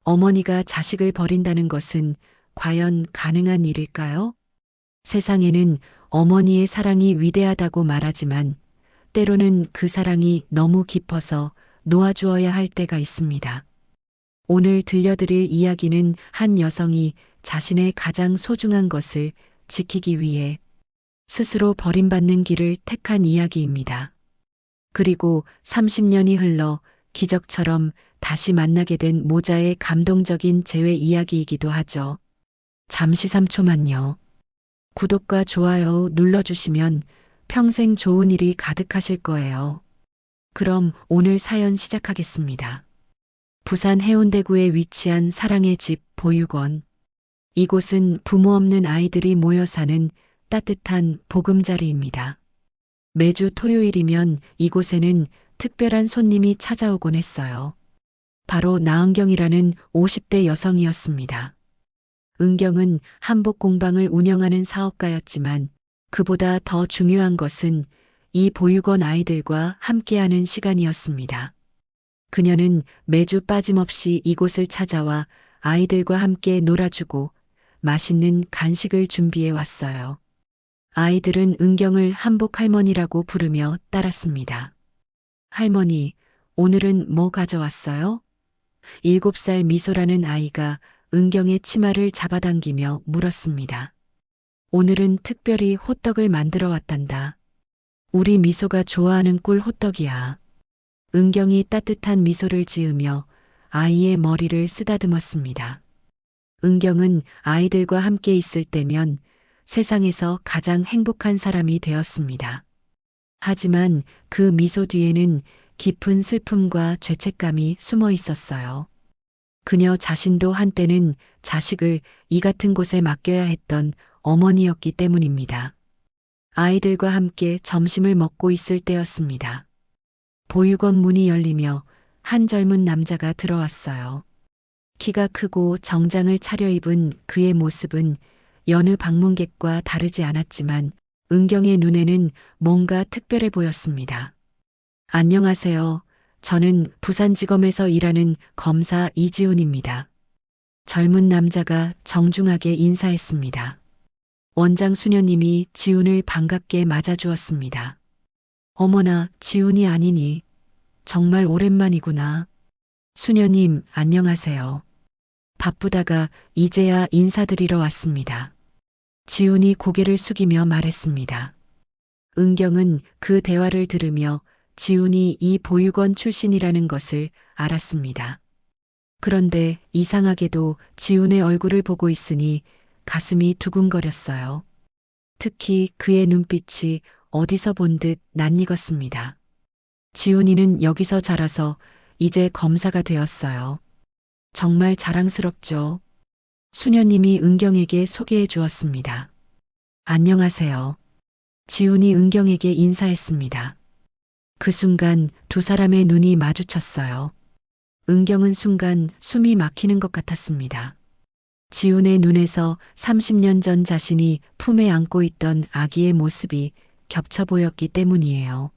어머니가 자식을 버린다는 것은 과연 가능한 일일까요? 세상에는 어머니의 사랑이 위대하다고 말하지만 때로는 그 사랑이 너무 깊어서 놓아주어야 할 때가 있습니다. 오늘 들려드릴 이야기는 한 여성이 자신의 가장 소중한 것을 지키기 위해 스스로 버림받는 길을 택한 이야기입니다. 그리고 30년이 흘러 기적처럼 다시 만나게 된 모자의 감동적인 재회 이야기이기도 하죠. 잠시 3초만요. 구독과 좋아요 눌러주시면 평생 좋은 일이 가득하실 거예요. 그럼 오늘 사연 시작하겠습니다. 부산 해운대구에 위치한 사랑의 집 보육원. 이곳은 부모 없는 아이들이 모여 사는 따뜻한 보금자리입니다. 매주 토요일이면 이곳에는 특별한 손님이 찾아오곤 했어요. 바로 나은경이라는 50대 여성이었습니다. 은경은 한복 공방을 운영하는 사업가였지만 그보다 더 중요한 것은 이 보육원 아이들과 함께하는 시간이었습니다. 그녀는 매주 빠짐없이 이곳을 찾아와 아이들과 함께 놀아주고 맛있는 간식을 준비해 왔어요. 아이들은 은경을 한복 할머니라고 부르며 따랐습니다. 할머니, 오늘은 뭐 가져왔어요? 7살 미소라는 아이가 은경의 치마를 잡아당기며 물었습니다. 오늘은 특별히 호떡을 만들어 왔단다. 우리 미소가 좋아하는 꿀 호떡이야. 은경이 따뜻한 미소를 지으며 아이의 머리를 쓰다듬었습니다. 은경은 아이들과 함께 있을 때면 세상에서 가장 행복한 사람이 되었습니다. 하지만 그 미소 뒤에는 깊은 슬픔과 죄책감이 숨어 있었어요. 그녀 자신도 한때는 자식을 이 같은 곳에 맡겨야 했던 어머니였기 때문입니다. 아이들과 함께 점심을 먹고 있을 때였습니다. 보육원 문이 열리며 한 젊은 남자가 들어왔어요. 키가 크고 정장을 차려입은 그의 모습은 여느 방문객과 다르지 않았지만 은경의 눈에는 뭔가 특별해 보였습니다. 안녕하세요. 저는 부산지검에서 일하는 검사 이지훈입니다. 젊은 남자가 정중하게 인사했습니다. 원장 수녀님이 지훈을 반갑게 맞아주었습니다. 어머나, 지훈이 아니니. 정말 오랜만이구나. 수녀님, 안녕하세요. 바쁘다가 이제야 인사드리러 왔습니다. 지훈이 고개를 숙이며 말했습니다. 은경은 그 대화를 들으며 지훈이 이 보육원 출신이라는 것을 알았습니다. 그런데 이상하게도 지훈의 얼굴을 보고 있으니 가슴이 두근거렸어요. 특히 그의 눈빛이 어디서 본 듯 낯익었습니다. 지훈이는 여기서 자라서 이제 검사가 되었어요. 정말 자랑스럽죠. 수녀님이 은경에게 소개해 주었습니다. 안녕하세요. 지훈이 은경에게 인사했습니다. 그 순간 두 사람의 눈이 마주쳤어요. 은경은 순간 숨이 막히는 것 같았습니다. 지훈의 눈에서 30년 전 자신이 품에 안고 있던 아기의 모습이 겹쳐 보였기 때문이에요.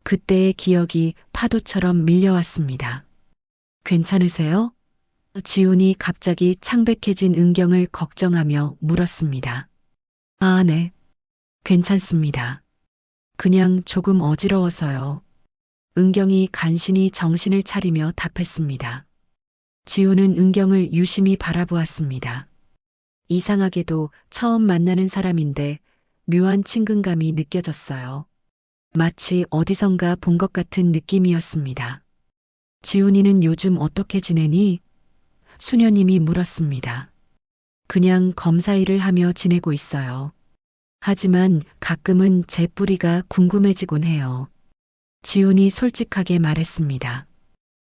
그때의 기억이 파도처럼 밀려왔습니다. 괜찮으세요? 지훈이 갑자기 창백해진 은경을 걱정하며 물었습니다. 아, 네. 괜찮습니다. 그냥 조금 어지러워서요. 은경이 간신히 정신을 차리며 답했습니다. 지훈은 은경을 유심히 바라보았습니다. 이상하게도 처음 만나는 사람인데 묘한 친근감이 느껴졌어요. 마치 어디선가 본 것 같은 느낌이었습니다. 지훈이는 요즘 어떻게 지내니? 수녀님이 물었습니다. 그냥 검사 일을 하며 지내고 있어요. 하지만 가끔은 제 뿌리가 궁금해지곤 해요. 지훈이 솔직하게 말했습니다.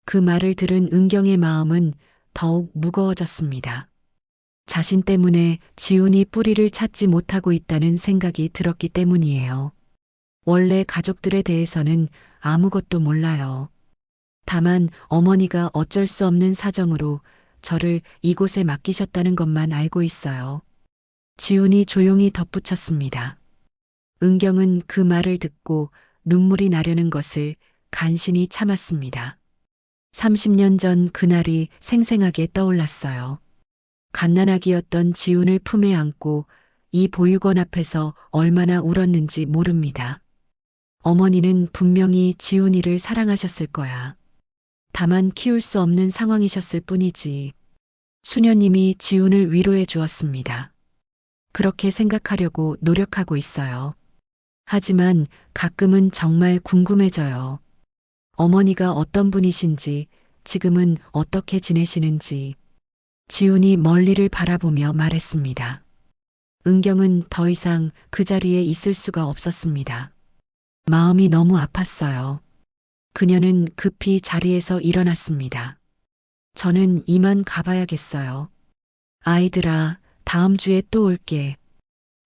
그 말을 들은 은경의 마음은 더욱 무거워졌습니다. 자신 때문에 지훈이 뿌리를 찾지 못하고 있다는 생각이 들었기 때문이에요. 원래 가족들에 대해서는 아무것도 몰라요. 다만 어머니가 어쩔 수 없는 사정으로 저를 이곳에 맡기셨다는 것만 알고 있어요. 지훈이 조용히 덧붙였습니다. 은경은 그 말을 듣고 눈물이 나려는 것을 간신히 참았습니다. 30년 전 그날이 생생하게 떠올랐어요. 갓난아기였던 지훈을 품에 안고 이 보육원 앞에서 얼마나 울었는지 모릅니다. 어머니는 분명히 지훈이를 사랑하셨을 거야. 다만 키울 수 없는 상황이셨을 뿐이지. 수녀님이 지훈을 위로해 주었습니다. 그렇게 생각하려고 노력하고 있어요. 하지만 가끔은 정말 궁금해져요. 어머니가 어떤 분이신지, 지금은 어떻게 지내시는지. 지훈이 멀리를 바라보며 말했습니다. 은경은 더 이상 그 자리에 있을 수가 없었습니다. 마음이 너무 아팠어요. 그녀는 급히 자리에서 일어났습니다. 저는 이만 가봐야겠어요. 아이들아, 다음 주에 또 올게.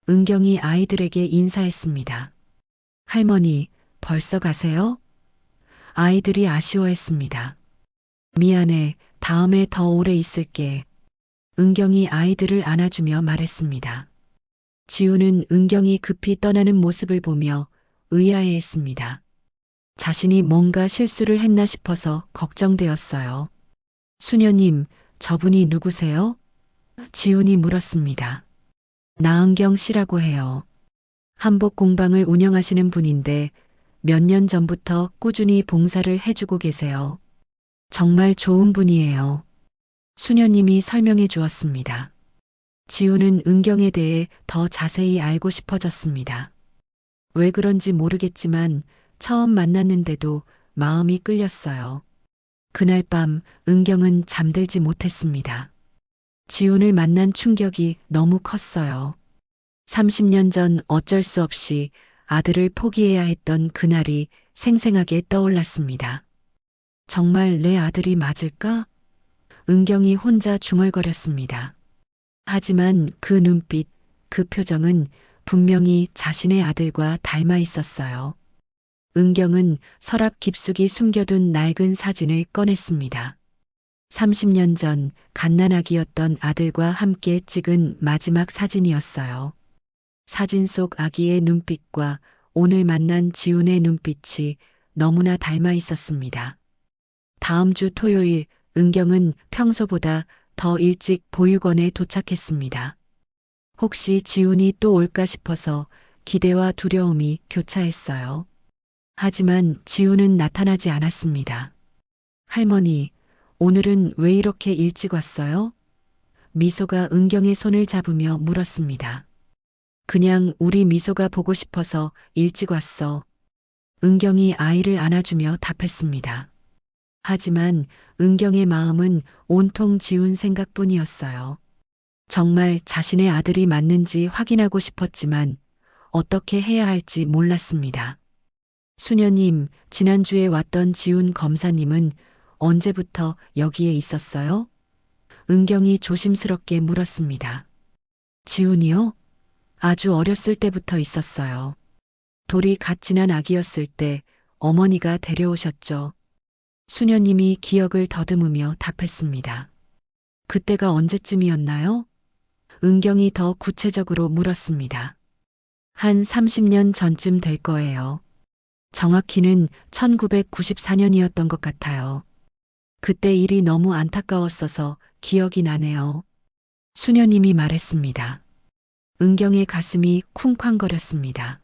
은경이 아이들에게 인사했습니다. 할머니, 벌써 가세요? 아이들이 아쉬워했습니다. 미안해, 다음에 더 오래 있을게. 은경이 아이들을 안아주며 말했습니다. 지우는 은경이 급히 떠나는 모습을 보며 의아해했습니다. 자신이 뭔가 실수를 했나 싶어서 걱정되었어요. 수녀님, 저분이 누구세요? 지훈이 물었습니다. 나은경 씨라고 해요. 한복 공방을 운영하시는 분인데 몇 년 전부터 꾸준히 봉사를 해주고 계세요. 정말 좋은 분이에요. 수녀님이 설명해 주었습니다. 지훈은 은경에 대해 더 자세히 알고 싶어졌습니다. 왜 그런지 모르겠지만 처음 만났는데도 마음이 끌렸어요. 그날 밤 은경은 잠들지 못했습니다. 지훈을 만난 충격이 너무 컸어요. 30년 전 어쩔 수 없이 아들을 포기해야 했던 그날이 생생하게 떠올랐습니다. 정말 내 아들이 맞을까? 은경이 혼자 중얼거렸습니다. 하지만 그 눈빛, 그 표정은 분명히 자신의 아들과 닮아 있었어요. 은경은 서랍 깊숙이 숨겨둔 낡은 사진을 꺼냈습니다. 30년 전 갓난아기였던 아들과 함께 찍은 마지막 사진이었어요. 사진 속 아기의 눈빛과 오늘 만난 지훈의 눈빛이 너무나 닮아 있었습니다. 다음 주 토요일 은경은 평소보다 더 일찍 보육원에 도착했습니다. 혹시 지훈이 또 올까 싶어서 기대와 두려움이 교차했어요. 하지만 지훈은 나타나지 않았습니다. 할머니, 오늘은 왜 이렇게 일찍 왔어요? 미소가 은경의 손을 잡으며 물었습니다. 그냥 우리 미소가 보고 싶어서 일찍 왔어. 은경이 아이를 안아주며 답했습니다. 하지만 은경의 마음은 온통 지훈 생각뿐이었어요. 정말 자신의 아들이 맞는지 확인하고 싶었지만 어떻게 해야 할지 몰랐습니다. 수녀님, 지난주에 왔던 지훈 검사님은 언제부터 여기에 있었어요? 은경이 조심스럽게 물었습니다. 지훈이요? 아주 어렸을 때부터 있었어요. 돌이 갓 지난 아기였을 때 어머니가 데려오셨죠. 수녀님이 기억을 더듬으며 답했습니다. 그때가 언제쯤이었나요? 은경이 더 구체적으로 물었습니다. 한 30년 전쯤 될 거예요. 정확히는 1994년이었던 것 같아요. 그때 일이 너무 안타까웠어서 기억이 나네요. 수녀님이 말했습니다. 은경의 가슴이 쿵쾅거렸습니다.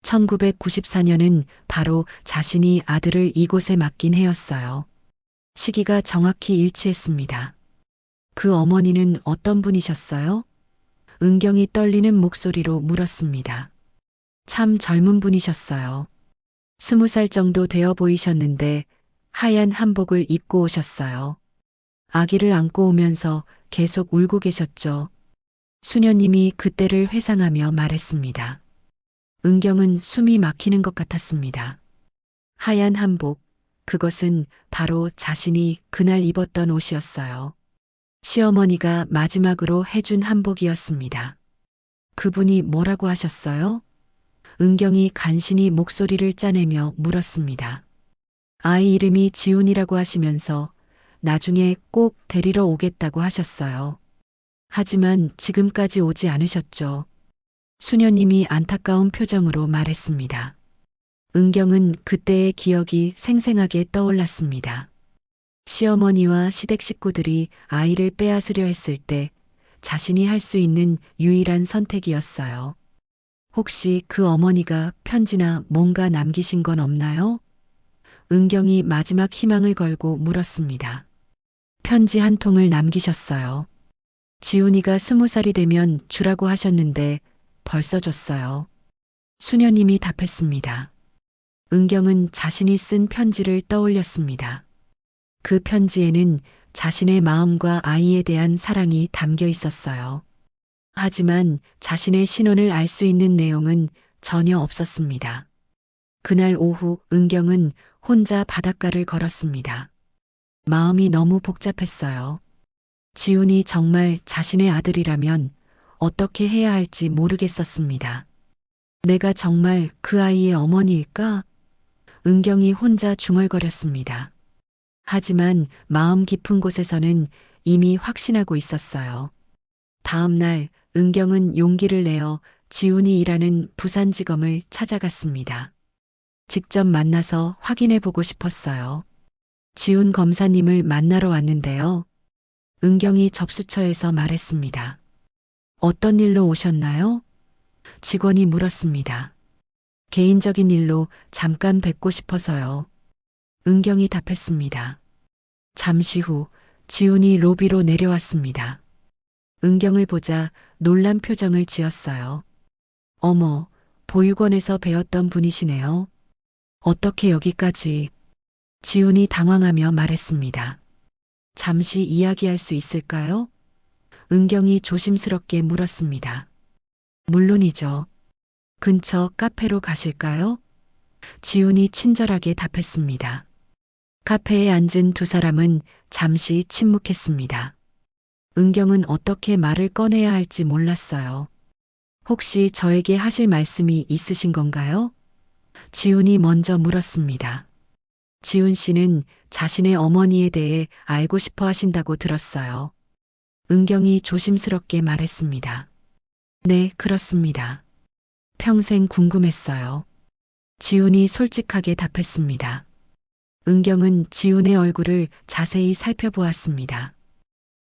1994년은 바로 자신이 아들을 이곳에 맡긴 해였어요. 시기가 정확히 일치했습니다. 그 어머니는 어떤 분이셨어요? 은경이 떨리는 목소리로 물었습니다. 참 젊은 분이셨어요. 20살 정도 되어 보이셨는데 하얀 한복을 입고 오셨어요. 아기를 안고 오면서 계속 울고 계셨죠. 수녀님이 그때를 회상하며 말했습니다. 은경은 숨이 막히는 것 같았습니다. 하얀 한복, 그것은 바로 자신이 그날 입었던 옷이었어요. 시어머니가 마지막으로 해준 한복이었습니다. 그분이 뭐라고 하셨어요? 은경이 간신히 목소리를 짜내며 물었습니다. 아이 이름이 지훈이라고 하시면서 나중에 꼭 데리러 오겠다고 하셨어요. 하지만 지금까지 오지 않으셨죠. 수녀님이 안타까운 표정으로 말했습니다. 은경은 그때의 기억이 생생하게 떠올랐습니다. 시어머니와 시댁 식구들이 아이를 빼앗으려 했을 때 자신이 할 수 있는 유일한 선택이었어요. 혹시 그 어머니가 편지나 뭔가 남기신 건 없나요? 은경이 마지막 희망을 걸고 물었습니다. 편지 한 통을 남기셨어요. 지훈이가 20살이 되면 주라고 하셨는데 벌써 줬어요. 수녀님이 답했습니다. 은경은 자신이 쓴 편지를 떠올렸습니다. 그 편지에는 자신의 마음과 아이에 대한 사랑이 담겨 있었어요. 하지만 자신의 신원을 알 수 있는 내용은 전혀 없었습니다. 그날 오후 은경은 혼자 바닷가를 걸었습니다. 마음이 너무 복잡했어요. 지훈이 정말 자신의 아들이라면 어떻게 해야 할지 모르겠었습니다. 내가 정말 그 아이의 어머니일까? 은경이 혼자 중얼거렸습니다. 하지만 마음 깊은 곳에서는 이미 확신하고 있었어요. 다음 날 은경은 용기를 내어 지훈이 일하는 부산지검을 찾아갔습니다. 직접 만나서 확인해 보고 싶었어요. 지훈 검사님을 만나러 왔는데요. 은경이 접수처에서 말했습니다. 어떤 일로 오셨나요? 직원이 물었습니다. 개인적인 일로 잠깐 뵙고 싶어서요. 은경이 답했습니다. 잠시 후 지훈이 로비로 내려왔습니다. 은경을 보자 놀란 표정을 지었어요. 어머, 보육원에서 배웠던 분이시네요. 어떻게 여기까지? 지훈이 당황하며 말했습니다. 잠시 이야기할 수 있을까요? 은경이 조심스럽게 물었습니다. 물론이죠. 근처 카페로 가실까요? 지훈이 친절하게 답했습니다. 카페에 앉은 두 사람은 잠시 침묵했습니다. 은경은 어떻게 말을 꺼내야 할지 몰랐어요. 혹시 저에게 하실 말씀이 있으신 건가요? 지훈이 먼저 물었습니다. 지훈 씨는 자신의 어머니에 대해 알고 싶어 하신다고 들었어요. 은경이 조심스럽게 말했습니다. 네, 그렇습니다. 평생 궁금했어요. 지훈이 솔직하게 답했습니다. 은경은 지훈의 얼굴을 자세히 살펴보았습니다.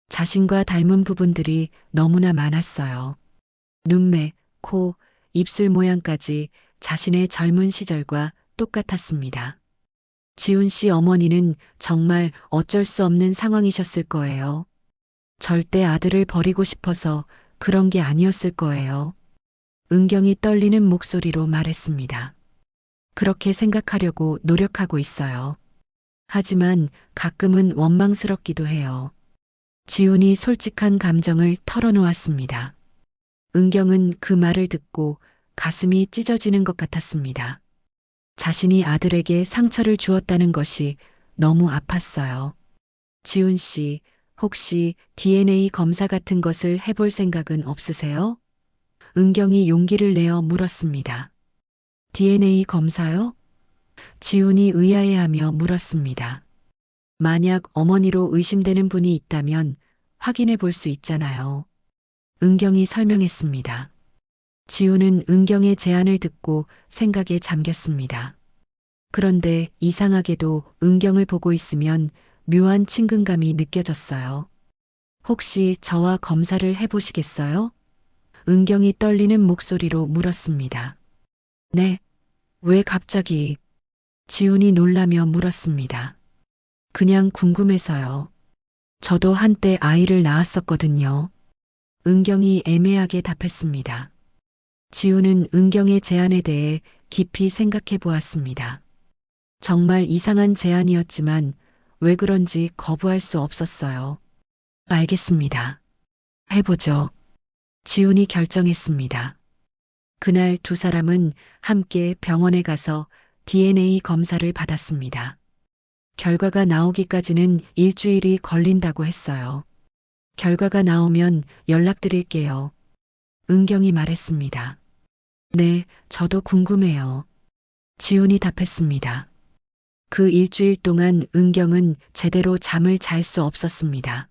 자신과 닮은 부분들이 너무나 많았어요. 눈매, 코, 입술 모양까지 자신의 젊은 시절과 똑같았습니다. 지훈 씨 어머니는 정말 어쩔 수 없는 상황이셨을 거예요. 절대 아들을 버리고 싶어서 그런 게 아니었을 거예요. 은경이 떨리는 목소리로 말했습니다. 그렇게 생각하려고 노력하고 있어요. 하지만 가끔은 원망스럽기도 해요. 지훈이 솔직한 감정을 털어놓았습니다. 은경은 그 말을 듣고 가슴이 찢어지는 것 같았습니다. 자신이 아들에게 상처를 주었다는 것이 너무 아팠어요. 지훈 씨, 혹시 DNA 검사 같은 것을 해볼 생각은 없으세요? 은경이 용기를 내어 물었습니다. DNA 검사요? 지훈이 의아해하며 물었습니다. 만약 어머니로 의심되는 분이 있다면 확인해 볼 수 있잖아요. 은경이 설명했습니다. 지훈은 은경의 제안을 듣고 생각에 잠겼습니다. 그런데 이상하게도 은경을 보고 있으면 묘한 친근감이 느껴졌어요. 혹시 저와 검사를 해보시겠어요? 은경이 떨리는 목소리로 물었습니다. 네, 왜 갑자기? 지훈이 놀라며 물었습니다. 그냥 궁금해서요. 저도 한때 아이를 낳았었거든요. 은경이 애매하게 답했습니다. 지훈은 은경의 제안에 대해 깊이 생각해 보았습니다. 정말 이상한 제안이었지만 왜 그런지 거부할 수 없었어요. 알겠습니다. 해보죠. 지훈이 결정했습니다. 그날 두 사람은 함께 병원에 가서 DNA 검사를 받았습니다. 결과가 나오기까지는 일주일이 걸린다고 했어요. 결과가 나오면 연락드릴게요. 은경이 말했습니다. 네, 저도 궁금해요. 지훈이 답했습니다. 그 일주일 동안 은경은 제대로 잠을 잘 수 없었습니다.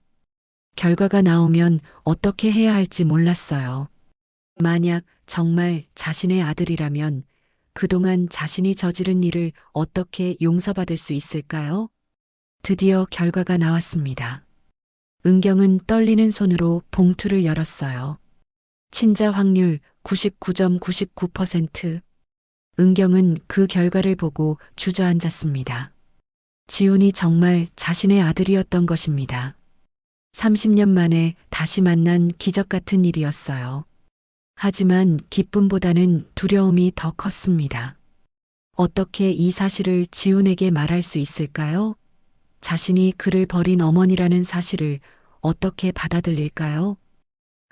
결과가 나오면 어떻게 해야 할지 몰랐어요. 만약 정말 자신의 아들이라면 그동안 자신이 저지른 일을 어떻게 용서받을 수 있을까요? 드디어 결과가 나왔습니다. 은경은 떨리는 손으로 봉투를 열었어요. 친자 확률 99.99%. 은경은 그 결과를 보고 주저앉았습니다. 지훈이 정말 자신의 아들이었던 것입니다. 30년 만에 다시 만난 기적 같은 일이었어요. 하지만 기쁨보다는 두려움이 더 컸습니다. 어떻게 이 사실을 지훈에게 말할 수 있을까요? 자신이 그를 버린 어머니라는 사실을 어떻게 받아들일까요?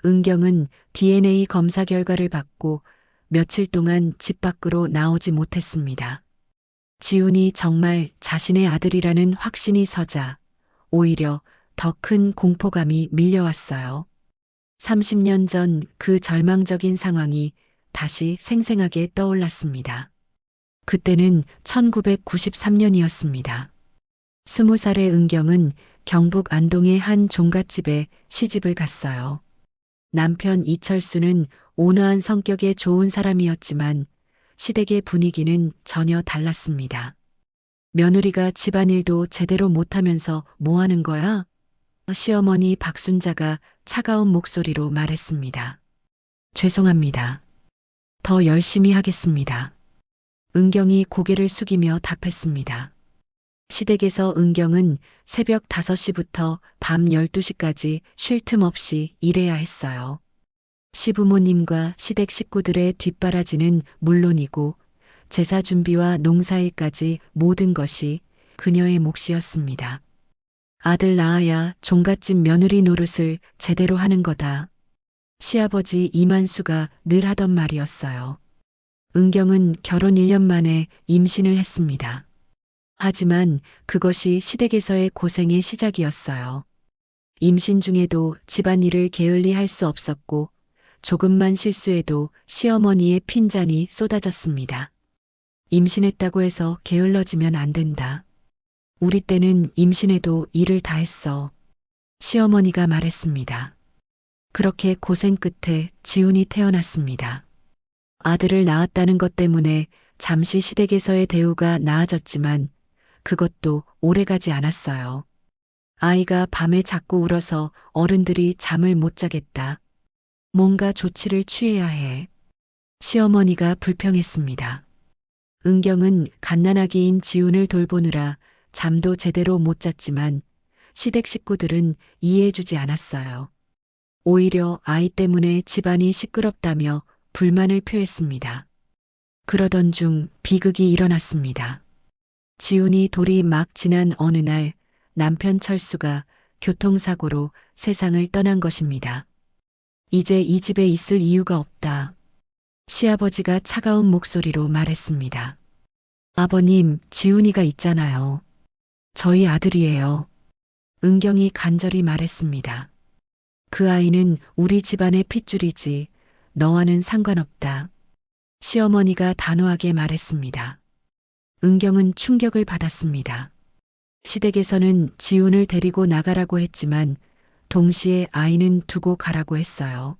은경은 DNA 검사 결과를 받고 며칠 동안 집 밖으로 나오지 못했습니다. 지훈이 정말 자신의 아들이라는 확신이 서자 오히려 더 큰 공포감이 밀려왔어요. 30년 전 그 절망적인 상황이 다시 생생하게 떠올랐습니다. 그때는 1993년이었습니다. 20살의 은경은 경북 안동의 한 종갓집에 시집을 갔어요. 남편 이철수는 온화한 성격의 좋은 사람이었지만 시댁의 분위기는 전혀 달랐습니다. 며느리가 집안일도 제대로 못하면서 뭐 하는 거야? 시어머니 박순자가 차가운 목소리로 말했습니다. 죄송합니다. 더 열심히 하겠습니다. 은경이 고개를 숙이며 답했습니다. 시댁에서 은경은 새벽 5시부터 밤 12시까지 쉴 틈 없이 일해야 했어요. 시부모님과 시댁 식구들의 뒷바라지는 물론이고 제사 준비와 농사일까지 모든 것이 그녀의 몫이었습니다. 아들 낳아야 종갓집 며느리 노릇을 제대로 하는 거다. 시아버지 이만수가 늘 하던 말이었어요. 은경은 결혼 1년 만에 임신을 했습니다. 하지만 그것이 시댁에서의 고생의 시작이었어요. 임신 중에도 집안일을 게을리 할 수 없었고 조금만 실수해도 시어머니의 핀잔이 쏟아졌습니다. 임신했다고 해서 게을러지면 안 된다. 우리 때는 임신해도 일을 다 했어. 시어머니가 말했습니다. 그렇게 고생 끝에 지훈이 태어났습니다. 아들을 낳았다는 것 때문에 잠시 시댁에서의 대우가 나아졌지만 그것도 오래가지 않았어요. 아이가 밤에 자꾸 울어서 어른들이 잠을 못 자겠다. 뭔가 조치를 취해야 해. 시어머니가 불평했습니다. 은경은 갓난아기인 지훈을 돌보느라 잠도 제대로 못 잤지만 시댁 식구들은 이해해주지 않았어요. 오히려 아이 때문에 집안이 시끄럽다며 불만을 표했습니다. 그러던 중 비극이 일어났습니다. 지훈이 돌이 막 지난 어느 날 남편 철수가 교통사고로 세상을 떠난 것입니다. 이제 이 집에 있을 이유가 없다. 시아버지가 차가운 목소리로 말했습니다. 아버님, 지훈이가 있잖아요. 저희 아들이에요. 은경이 간절히 말했습니다. 그 아이는 우리 집안의 핏줄이지 너와는 상관없다. 시어머니가 단호하게 말했습니다. 은경은 충격을 받았습니다. 시댁에서는 지훈을 데리고 나가라고 했지만 동시에 아이는 두고 가라고 했어요.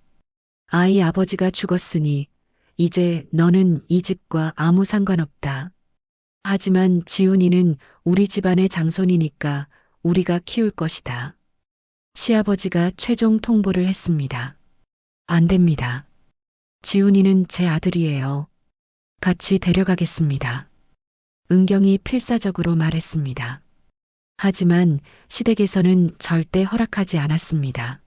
아이 아버지가 죽었으니 이제 너는 이 집과 아무 상관없다. 하지만 지훈이는 우리 집안의 장손이니까 우리가 키울 것이다. 시아버지가 최종 통보를 했습니다. 안 됩니다. 지훈이는 제 아들이에요. 같이 데려가겠습니다. 은경이 필사적으로 말했습니다. 하지만 시댁에서는 절대 허락하지 않았습니다.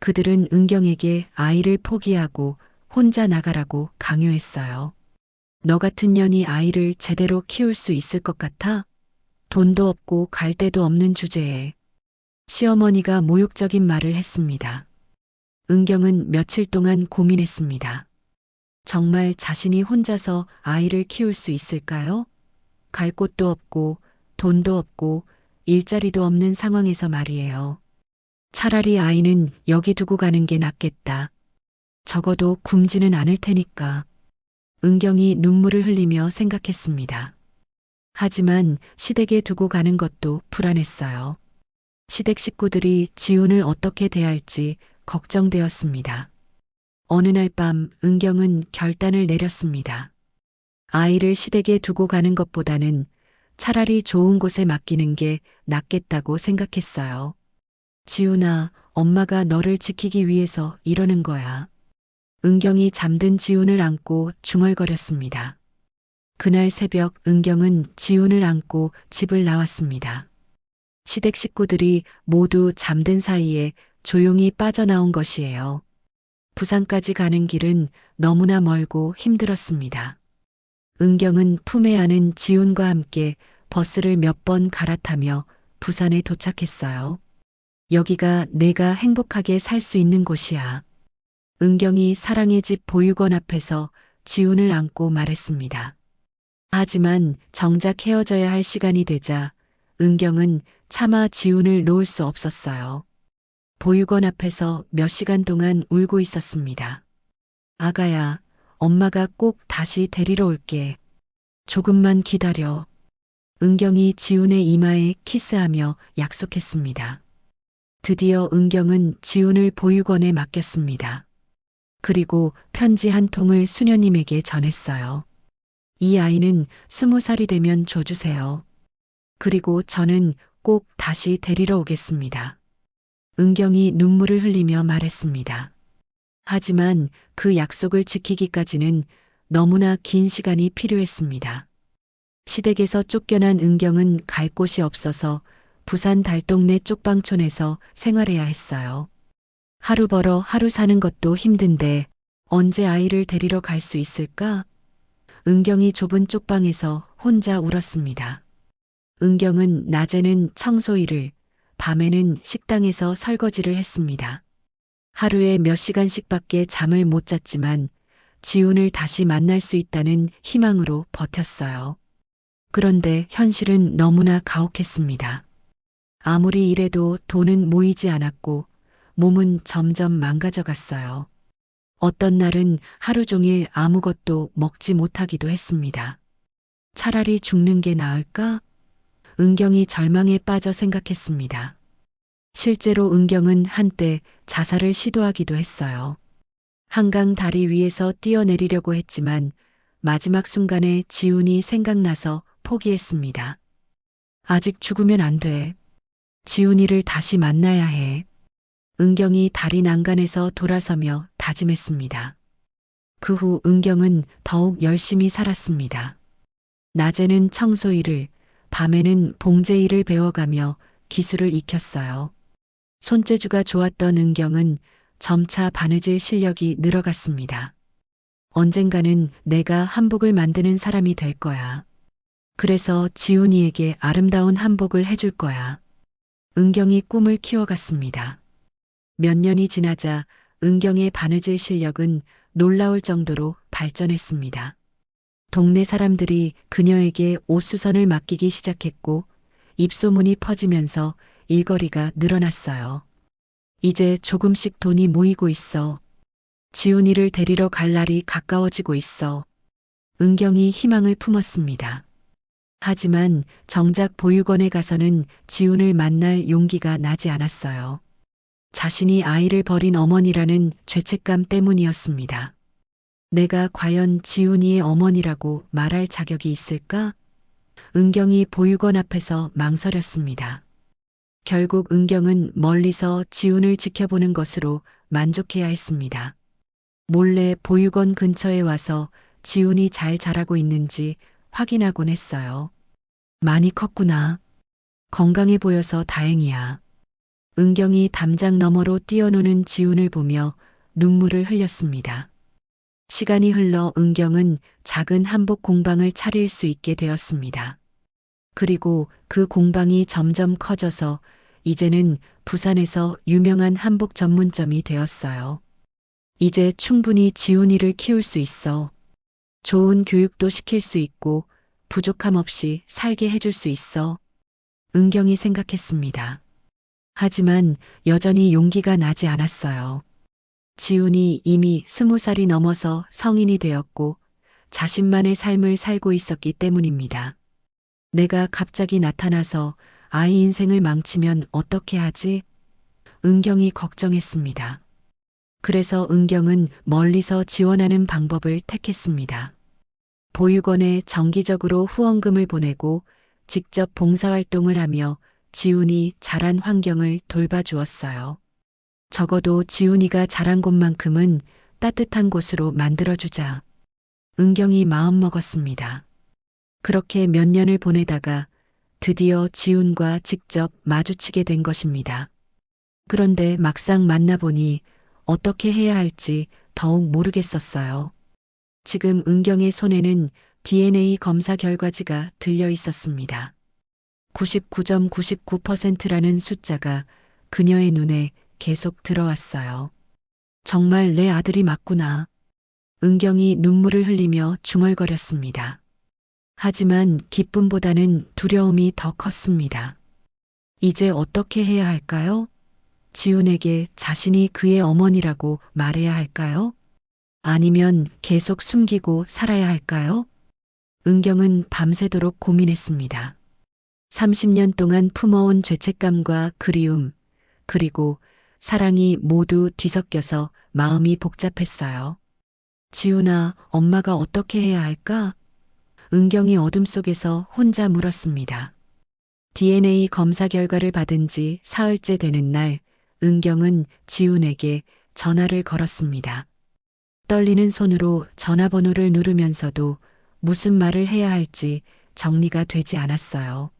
그들은 은경에게 아이를 포기하고 혼자 나가라고 강요했어요. 너 같은 년이 아이를 제대로 키울 수 있을 것 같아? 돈도 없고 갈 데도 없는 주제에. 시어머니가 모욕적인 말을 했습니다. 은경은 며칠 동안 고민했습니다. 정말 자신이 혼자서 아이를 키울 수 있을까요? 갈 곳도 없고 돈도 없고 일자리도 없는 상황에서 말이에요. 차라리 아이는 여기 두고 가는 게 낫겠다. 적어도 굶지는 않을 테니까. 은경이 눈물을 흘리며 생각했습니다. 하지만 시댁에 두고 가는 것도 불안했어요. 시댁 식구들이 지훈을 어떻게 대할지 걱정되었습니다. 어느 날 밤 은경은 결단을 내렸습니다. 아이를 시댁에 두고 가는 것보다는 차라리 좋은 곳에 맡기는 게 낫겠다고 생각했어요. 지훈아, 엄마가 너를 지키기 위해서 이러는 거야. 은경이 잠든 지훈을 안고 중얼거렸습니다. 그날 새벽 은경은 지훈을 안고 집을 나왔습니다. 시댁 식구들이 모두 잠든 사이에 조용히 빠져나온 것이에요. 부산까지 가는 길은 너무나 멀고 힘들었습니다. 은경은 품에 안은 지훈과 함께 버스를 몇 번 갈아타며 부산에 도착했어요. 여기가 내가 행복하게 살 수 있는 곳이야. 은경이 사랑의 집 보육원 앞에서 지훈을 안고 말했습니다. 하지만 정작 헤어져야 할 시간이 되자 은경은 차마 지훈을 놓을 수 없었어요. 보육원 앞에서 몇 시간 동안 울고 있었습니다. 아가야, 엄마가 꼭 다시 데리러 올게. 조금만 기다려. 은경이 지훈의 이마에 키스하며 약속했습니다. 드디어 은경은 지훈을 보육원에 맡겼습니다. 그리고 편지 한 통을 수녀님에게 전했어요. 이 아이는 20살이 되면 줘주세요. 그리고 저는 꼭 다시 데리러 오겠습니다. 은경이 눈물을 흘리며 말했습니다. 하지만 그 약속을 지키기까지는 너무나 긴 시간이 필요했습니다. 시댁에서 쫓겨난 은경은 갈 곳이 없어서 부산 달동네 쪽방촌에서 생활해야 했어요. 하루 벌어 하루 사는 것도 힘든데 언제 아이를 데리러 갈 수 있을까? 은경이 좁은 쪽방에서 혼자 울었습니다. 은경은 낮에는 청소일을, 밤에는 식당에서 설거지를 했습니다. 하루에 몇 시간씩밖에 잠을 못 잤지만 지훈을 다시 만날 수 있다는 희망으로 버텼어요. 그런데 현실은 너무나 가혹했습니다. 아무리 일해도 돈은 모이지 않았고 몸은 점점 망가져 갔어요. 어떤 날은 하루 종일 아무것도 먹지 못하기도 했습니다. 차라리 죽는 게 나을까? 은경이 절망에 빠져 생각했습니다. 실제로 은경은 한때 자살을 시도하기도 했어요. 한강 다리 위에서 뛰어내리려고 했지만 마지막 순간에 지훈이 생각나서 포기했습니다. 아직 죽으면 안 돼. 지훈이를 다시 만나야 해. 은경이 다리 난간에서 돌아서며 다짐했습니다. 그 후 은경은 더욱 열심히 살았습니다. 낮에는 청소일을, 밤에는 봉제일을 배워가며 기술을 익혔어요. 손재주가 좋았던 은경은 점차 바느질 실력이 늘어갔습니다. 언젠가는 내가 한복을 만드는 사람이 될 거야. 그래서 지훈이에게 아름다운 한복을 해줄 거야. 은경이 꿈을 키워갔습니다. 몇 년이 지나자 은경의 바느질 실력은 놀라울 정도로 발전했습니다. 동네 사람들이 그녀에게 옷수선을 맡기기 시작했고 입소문이 퍼지면서 일거리가 늘어났어요. 이제 조금씩 돈이 모이고 있어. 지훈이를 데리러 갈 날이 가까워지고 있어. 은경이 희망을 품었습니다. 하지만 정작 보육원에 가서는 지훈을 만날 용기가 나지 않았어요. 자신이 아이를 버린 어머니라는 죄책감 때문이었습니다. 내가 과연 지훈이의 어머니라고 말할 자격이 있을까? 은경이 보육원 앞에서 망설였습니다. 결국 은경은 멀리서 지훈을 지켜보는 것으로 만족해야 했습니다. 몰래 보육원 근처에 와서 지훈이 잘 자라고 있는지 확인하곤 했어요. 많이 컸구나. 건강해 보여서 다행이야. 은경이 담장 너머로 뛰어노는 지훈을 보며 눈물을 흘렸습니다. 시간이 흘러 은경은 작은 한복 공방을 차릴 수 있게 되었습니다. 그리고 그 공방이 점점 커져서 이제는 부산에서 유명한 한복 전문점이 되었어요. 이제 충분히 지훈이를 키울 수 있어. 좋은 교육도 시킬 수 있고 부족함 없이 살게 해줄 수 있어. 은경이 생각했습니다. 하지만 여전히 용기가 나지 않았어요. 지훈이 이미 20살이 넘어서 성인이 되었고 자신만의 삶을 살고 있었기 때문입니다. 내가 갑자기 나타나서 아이 인생을 망치면 어떻게 하지? 은경이 걱정했습니다. 그래서 은경은 멀리서 지원하는 방법을 택했습니다. 보육원에 정기적으로 후원금을 보내고 직접 봉사활동을 하며 지훈이 자란 환경을 돌봐주었어요. 적어도 지훈이가 자란 곳만큼은 따뜻한 곳으로 만들어주자. 은경이 마음먹었습니다. 그렇게 몇 년을 보내다가 드디어 지훈과 직접 마주치게 된 것입니다. 그런데 막상 만나보니 어떻게 해야 할지 더욱 모르겠었어요. 지금 은경의 손에는 DNA 검사 결과지가 들려 있었습니다. 99.99%라는 숫자가 그녀의 눈에 계속 들어왔어요. 정말 내 아들이 맞구나. 은경이 눈물을 흘리며 중얼거렸습니다. 하지만 기쁨보다는 두려움이 더 컸습니다. 이제 어떻게 해야 할까요? 지훈에게 자신이 그의 어머니라고 말해야 할까요? 아니면 계속 숨기고 살아야 할까요? 은경은 밤새도록 고민했습니다. 30년 동안 품어온 죄책감과 그리움, 그리고 사랑이 모두 뒤섞여서 마음이 복잡했어요. 지훈아, 엄마가 어떻게 해야 할까? 은경이 어둠 속에서 혼자 물었습니다. DNA 검사 결과를 받은 지 사흘째 되는 날, 은경은 지훈에게 전화를 걸었습니다. 떨리는 손으로 전화번호를 누르면서도 무슨 말을 해야 할지 정리가 되지 않았어요.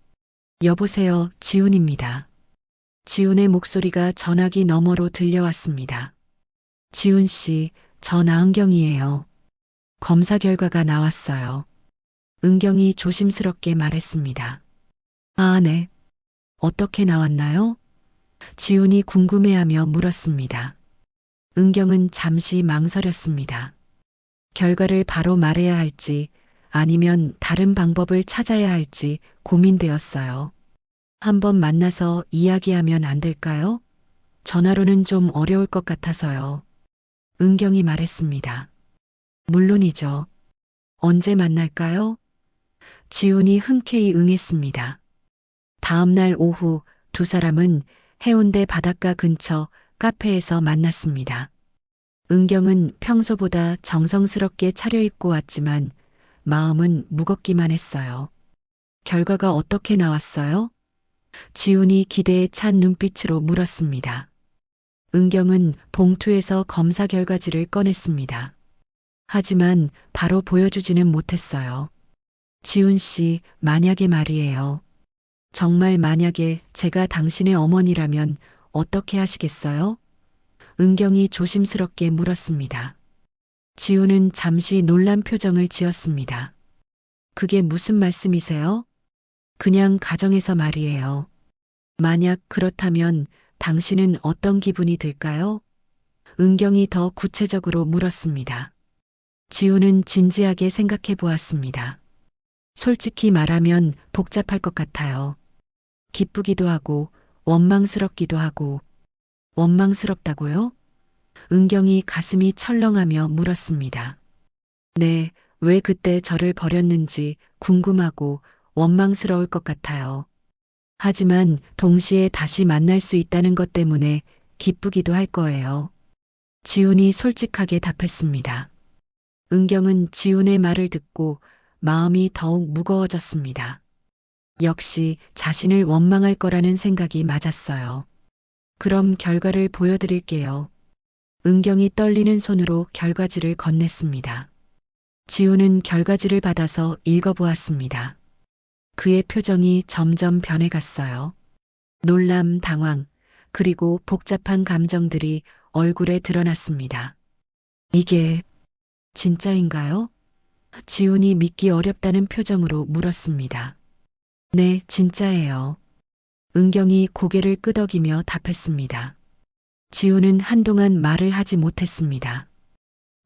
여보세요, 지훈입니다. 지훈의 목소리가 전화기 너머로 들려왔습니다. 지훈 씨, 저 나은경이에요. 검사 결과가 나왔어요. 은경이 조심스럽게 말했습니다. 아, 네. 어떻게 나왔나요? 지훈이 궁금해하며 물었습니다. 은경은 잠시 망설였습니다. 결과를 바로 말해야 할지 아니면 다른 방법을 찾아야 할지 고민되었어요. 한번 만나서 이야기하면 안 될까요? 전화로는 좀 어려울 것 같아서요. 은경이 말했습니다. 물론이죠. 언제 만날까요? 지훈이 흔쾌히 응했습니다. 다음 날 오후 두 사람은 해운대 바닷가 근처 카페에서 만났습니다. 은경은 평소보다 정성스럽게 차려입고 왔지만 마음은 무겁기만 했어요. 결과가 어떻게 나왔어요? 지훈이 기대에 찬 눈빛으로 물었습니다. 은경은 봉투에서 검사 결과지를 꺼냈습니다. 하지만 바로 보여주지는 못했어요. 지훈 씨, 만약에 말이에요. 정말 만약에 제가 당신의 어머니라면 어떻게 하시겠어요? 은경이 조심스럽게 물었습니다. 지훈은 잠시 놀란 표정을 지었습니다. 그게 무슨 말씀이세요? 그냥 가정에서 말이에요. 만약 그렇다면 당신은 어떤 기분이 들까요? 은경이 더 구체적으로 물었습니다. 지훈은 진지하게 생각해 보았습니다. 솔직히 말하면 복잡할 것 같아요. 기쁘기도 하고 원망스럽기도 하고. 원망스럽다고요? 은경이 가슴이 철렁하며 물었습니다. 네, 왜 그때 저를 버렸는지 궁금하고 원망스러울 것 같아요. 하지만 동시에 다시 만날 수 있다는 것 때문에 기쁘기도 할 거예요. 지훈이 솔직하게 답했습니다. 은경은 지훈의 말을 듣고 마음이 더욱 무거워졌습니다. 역시 자신을 원망할 거라는 생각이 맞았어요. 그럼 결과를 보여드릴게요. 은경이 떨리는 손으로 결과지를 건넸습니다. 지훈은 결과지를 받아서 읽어보았습니다. 그의 표정이 점점 변해갔어요. 놀람, 당황, 그리고 복잡한 감정들이 얼굴에 드러났습니다. 이게 진짜인가요? 지훈이 믿기 어렵다는 표정으로 물었습니다. 네, 진짜예요. 은경이 고개를 끄덕이며 답했습니다. 지훈은 한동안 말을 하지 못했습니다.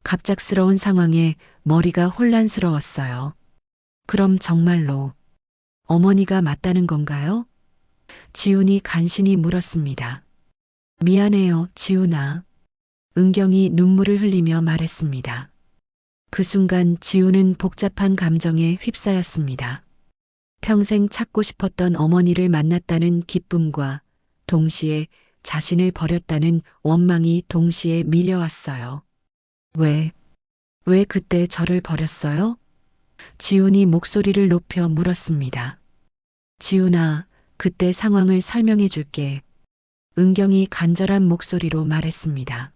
갑작스러운 상황에 머리가 혼란스러웠어요. 그럼 정말로 어머니가 맞다는 건가요? 지훈이 간신히 물었습니다. 미안해요, 지훈아. 은경이 눈물을 흘리며 말했습니다. 그 순간 지훈은 복잡한 감정에 휩싸였습니다. 평생 찾고 싶었던 어머니를 만났다는 기쁨과 동시에 자신을 버렸다는 원망이 동시에 밀려왔어요. 왜 그때 저를 버렸어요? 지훈이 목소리를 높여 물었습니다. 지훈아, 그때 상황을 설명해 줄게. 은경이 간절한 목소리로 말했습니다.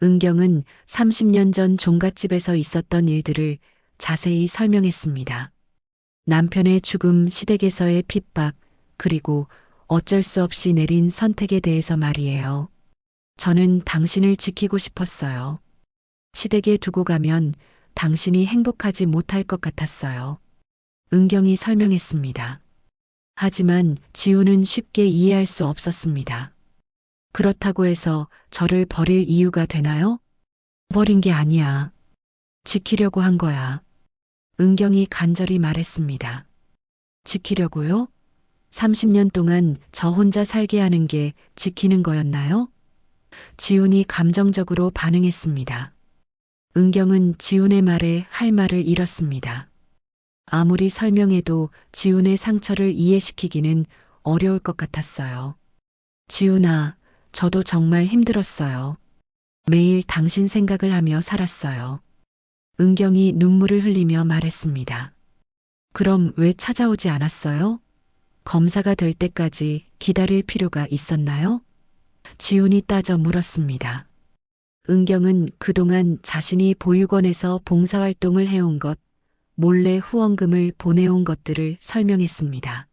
은경은 30년 전 종갓집에서 있었던 일들을 자세히 설명했습니다. 남편의 죽음, 시댁에서의 핍박, 그리고 어쩔 수 없이 내린 선택에 대해서 말이에요. 저는 당신을 지키고 싶었어요. 시댁에 두고 가면 당신이 행복하지 못할 것 같았어요. 은경이 설명했습니다. 하지만 지우는 쉽게 이해할 수 없었습니다. 그렇다고 해서 저를 버릴 이유가 되나요? 버린 게 아니야. 지키려고 한 거야. 은경이 간절히 말했습니다. 지키려고요? 30년 동안 저 혼자 살게 하는 게 지키는 거였나요? 지훈이 감정적으로 반응했습니다. 은경은 지훈의 말에 할 말을 잃었습니다. 아무리 설명해도 지훈의 상처를 이해시키기는 어려울 것 같았어요. 지훈아, 저도 정말 힘들었어요. 매일 당신 생각을 하며 살았어요. 은경이 눈물을 흘리며 말했습니다. 그럼 왜 찾아오지 않았어요? 검사가 될 때까지 기다릴 필요가 있었나요? 지훈이 따져 물었습니다. 은경은 그동안 자신이 보육원에서 봉사활동을 해온 것, 몰래 후원금을 보내온 것들을 설명했습니다.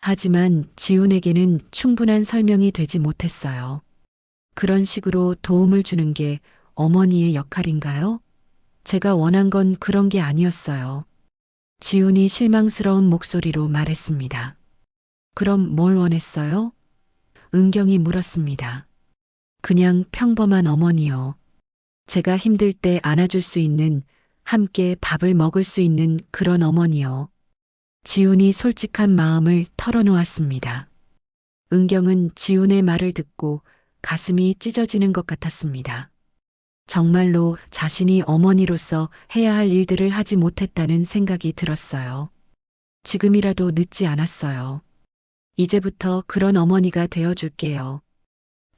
하지만 지훈에게는 충분한 설명이 되지 못했어요. 그런 식으로 도움을 주는 게 어머니의 역할인가요? 제가 원한 건 그런 게 아니었어요. 지훈이 실망스러운 목소리로 말했습니다. 그럼 뭘 원했어요? 은경이 물었습니다. 그냥 평범한 어머니요. 제가 힘들 때 안아줄 수 있는, 함께 밥을 먹을 수 있는 그런 어머니요. 지훈이 솔직한 마음을 털어놓았습니다. 은경은 지훈의 말을 듣고 가슴이 찢어지는 것 같았습니다. 정말로 자신이 어머니로서 해야 할 일들을 하지 못했다는 생각이 들었어요. 지금이라도 늦지 않았어요. 이제부터 그런 어머니가 되어줄게요.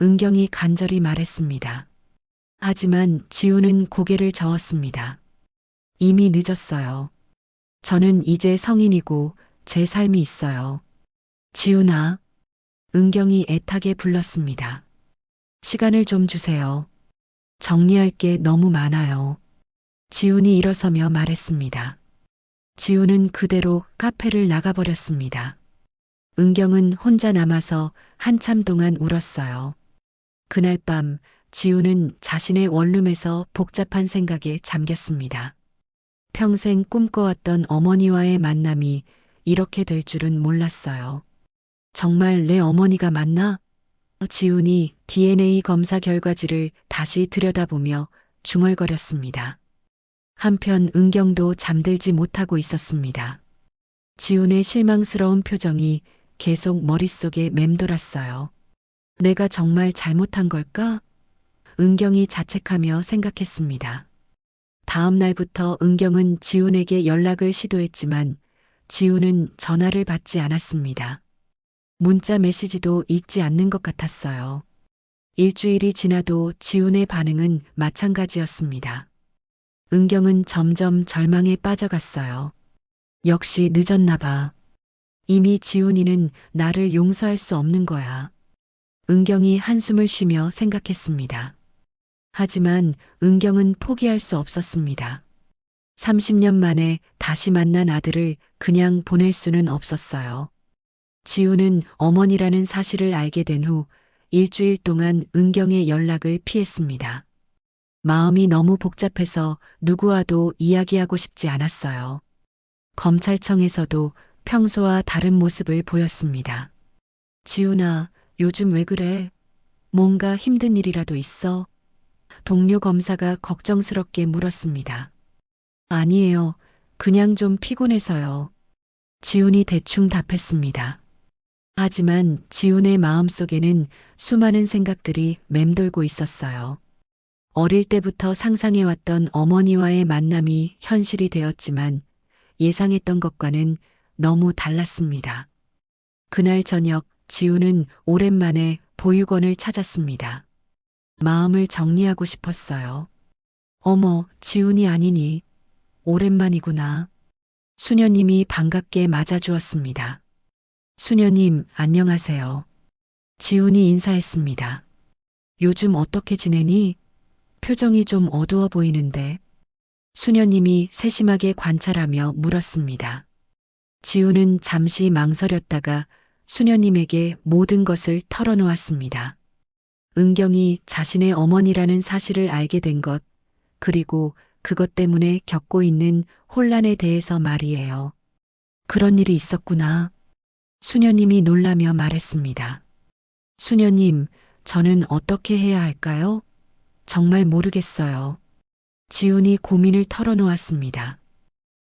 은경이 간절히 말했습니다. 하지만 지훈은 고개를 저었습니다. 이미 늦었어요. 저는 이제 성인이고 제 삶이 있어요. 지훈아, 은경이 애타게 불렀습니다. 시간을 좀 주세요. 정리할 게 너무 많아요. 지훈이 일어서며 말했습니다. 지훈은 그대로 카페를 나가버렸습니다. 은경은 혼자 남아서 한참 동안 울었어요. 그날 밤 지훈은 자신의 원룸에서 복잡한 생각에 잠겼습니다. 평생 꿈꿔왔던 어머니와의 만남이 이렇게 될 줄은 몰랐어요. 정말 내 어머니가 맞나? 지훈이 DNA 검사 결과지를 다시 들여다보며 중얼거렸습니다. 한편 은경도 잠들지 못하고 있었습니다. 지훈의 실망스러운 표정이 계속 머릿속에 맴돌았어요. 내가 정말 잘못한 걸까? 은경이 자책하며 생각했습니다. 다음 날부터 은경은 지훈에게 연락을 시도했지만 지훈은 전화를 받지 않았습니다. 문자 메시지도 읽지 않는 것 같았어요. 일주일이 지나도 지훈의 반응은 마찬가지였습니다. 은경은 점점 절망에 빠져갔어요. 역시 늦었나 봐. 이미 지훈이는 나를 용서할 수 없는 거야. 은경이 한숨을 쉬며 생각했습니다. 하지만 은경은 포기할 수 없었습니다. 30년 만에 다시 만난 아들을 그냥 보낼 수는 없었어요. 지우는 어머니라는 사실을 알게 된 후 일주일 동안 은경의 연락을 피했습니다. 마음이 너무 복잡해서 누구와도 이야기하고 싶지 않았어요. 검찰청에서도 평소와 다른 모습을 보였습니다. 지훈아, 요즘 왜 그래? 뭔가 힘든 일이라도 있어? 동료 검사가 걱정스럽게 물었습니다. 아니에요. 그냥 좀 피곤해서요. 지훈이 대충 답했습니다. 하지만 지훈의 마음속에는 수많은 생각들이 맴돌고 있었어요. 어릴 때부터 상상해왔던 어머니와의 만남이 현실이 되었지만 예상했던 것과는 너무 달랐습니다. 그날 저녁 지훈은 오랜만에 보육원을 찾았습니다. 마음을 정리하고 싶었어요. 어머, 지훈이 아니니. 오랜만이구나. 수녀님이 반갑게 맞아주었습니다. 수녀님, 안녕하세요. 지훈이 인사했습니다. 요즘 어떻게 지내니? 표정이 좀 어두워 보이는데. 수녀님이 세심하게 관찰하며 물었습니다. 지훈은 잠시 망설였다가 수녀님에게 모든 것을 털어놓았습니다. 은경이 자신의 어머니라는 사실을 알게 된 것, 그리고 그것 때문에 겪고 있는 혼란에 대해서 말이에요. 그런 일이 있었구나. 수녀님이 놀라며 말했습니다. 수녀님, 저는 어떻게 해야 할까요? 정말 모르겠어요. 지훈이 고민을 털어놓았습니다.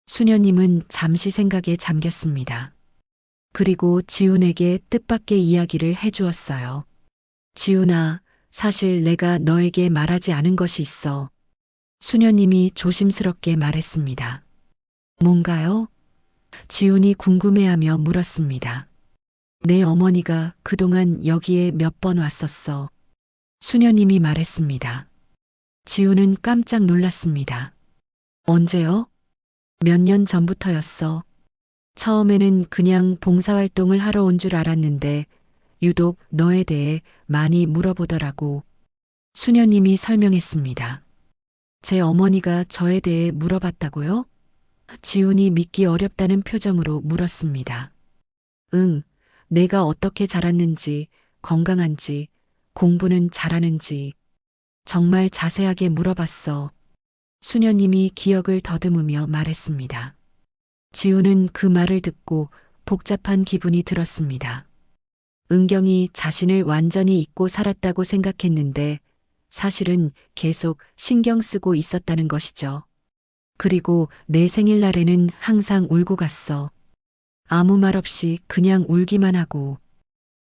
수녀님은 잠시 생각에 잠겼습니다. 그리고 지훈에게 뜻밖의 이야기를 해주었어요. 지훈아, 사실 내가 너에게 말하지 않은 것이 있어. 수녀님이 조심스럽게 말했습니다. 뭔가요? 지훈이 궁금해하며 물었습니다. 내 어머니가 그동안 여기에 몇 번 왔었어. 수녀님이 말했습니다. 지훈은 깜짝 놀랐습니다. 언제요? 몇 년 전부터였어. 처음에는 그냥 봉사활동을 하러 온 줄 알았는데 유독 너에 대해 많이 물어보더라고. 수녀님이 설명했습니다. 제 어머니가 저에 대해 물어봤다고요? 지훈이 믿기 어렵다는 표정으로 물었습니다. 응, 내가 어떻게 자랐는지, 건강한지, 공부는 잘하는지 정말 자세하게 물어봤어. 수녀님이 기억을 더듬으며 말했습니다. 지훈은 그 말을 듣고 복잡한 기분이 들었습니다. 은경이 자신을 완전히 잊고 살았다고 생각했는데 사실은 계속 신경 쓰고 있었다는 것이죠. 그리고 내 생일날에는 항상 울고 갔어. 아무 말 없이 그냥 울기만 하고.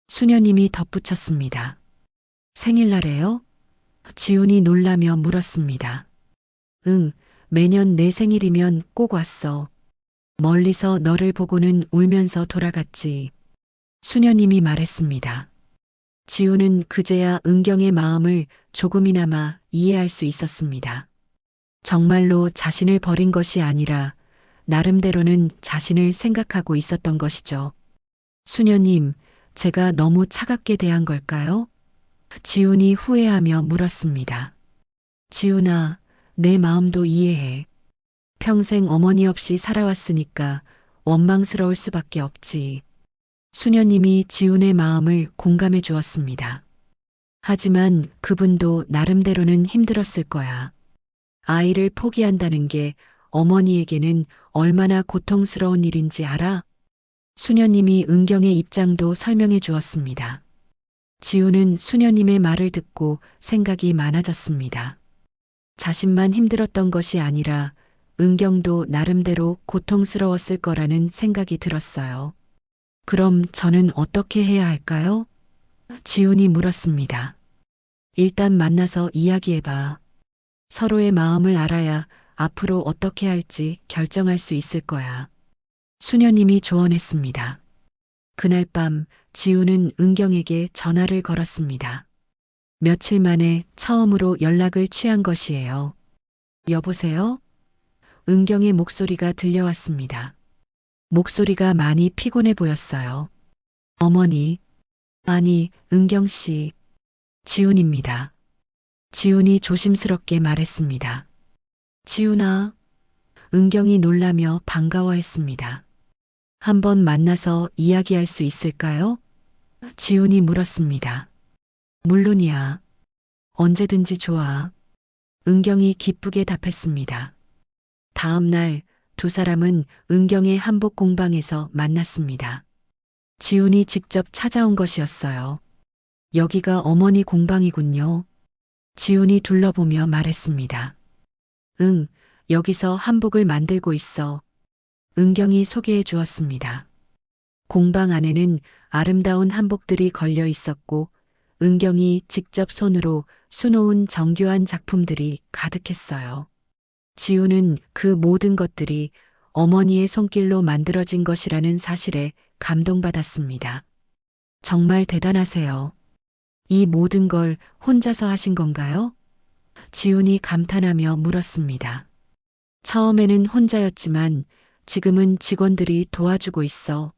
수녀님이 덧붙였습니다. 생일날에요? 지훈이 놀라며 물었습니다. 응, 매년 내 생일이면 꼭 왔어. 멀리서 너를 보고는 울면서 돌아갔지. 수녀님이 말했습니다. 지훈은 그제야 은경의 마음을 조금이나마 이해할 수 있었습니다. 정말로 자신을 버린 것이 아니라 나름대로는 자신을 생각하고 있었던 것이죠. 수녀님, 제가 너무 차갑게 대한 걸까요? 지훈이 후회하며 물었습니다. 지훈아, 내 마음도 이해해. 평생 어머니 없이 살아왔으니까 원망스러울 수밖에 없지. 수녀님이 지훈의 마음을 공감해 주었습니다. 하지만 그분도 나름대로는 힘들었을 거야. 아이를 포기한다는 게 어머니에게는 얼마나 고통스러운 일인지 알아? 수녀님이 은경의 입장도 설명해 주었습니다. 지훈은 수녀님의 말을 듣고 생각이 많아졌습니다. 자신만 힘들었던 것이 아니라 은경도 나름대로 고통스러웠을 거라는 생각이 들었어요. 그럼 저는 어떻게 해야 할까요? 지훈이 물었습니다. 일단 만나서 이야기해봐. 서로의 마음을 알아야 앞으로 어떻게 할지 결정할 수 있을 거야. 수녀님이 조언했습니다. 그날 밤 지훈은 은경에게 전화를 걸었습니다. 며칠 만에 처음으로 연락을 취한 것이에요. 여보세요? 은경의 목소리가 들려왔습니다. 목소리가 많이 피곤해 보였어요. 어머니, 아니, 은경 씨, 지훈입니다. 지훈이 조심스럽게 말했습니다. 지훈아, 은경이 놀라며 반가워했습니다. 한번 만나서 이야기할 수 있을까요? 지훈이 물었습니다. 물론이야. 언제든지 좋아. 은경이 기쁘게 답했습니다. 다음 날 두 사람은 은경의 한복 공방에서 만났습니다. 지훈이 직접 찾아온 것이었어요. 여기가 어머니 공방이군요. 지훈이 둘러보며 말했습니다. 응, 여기서 한복을 만들고 있어. 은경이 소개해 주었습니다. 공방 안에는 아름다운 한복들이 걸려 있었고 은경이 직접 손으로 수놓은 정교한 작품들이 가득했어요. 지훈은 그 모든 것들이 어머니의 손길로 만들어진 것이라는 사실에 감동받았습니다. 정말 대단하세요. 이 모든 걸 혼자서 하신 건가요? 지훈이 감탄하며 물었습니다. 처음에는 혼자였지만 지금은 직원들이 도와주고 있어.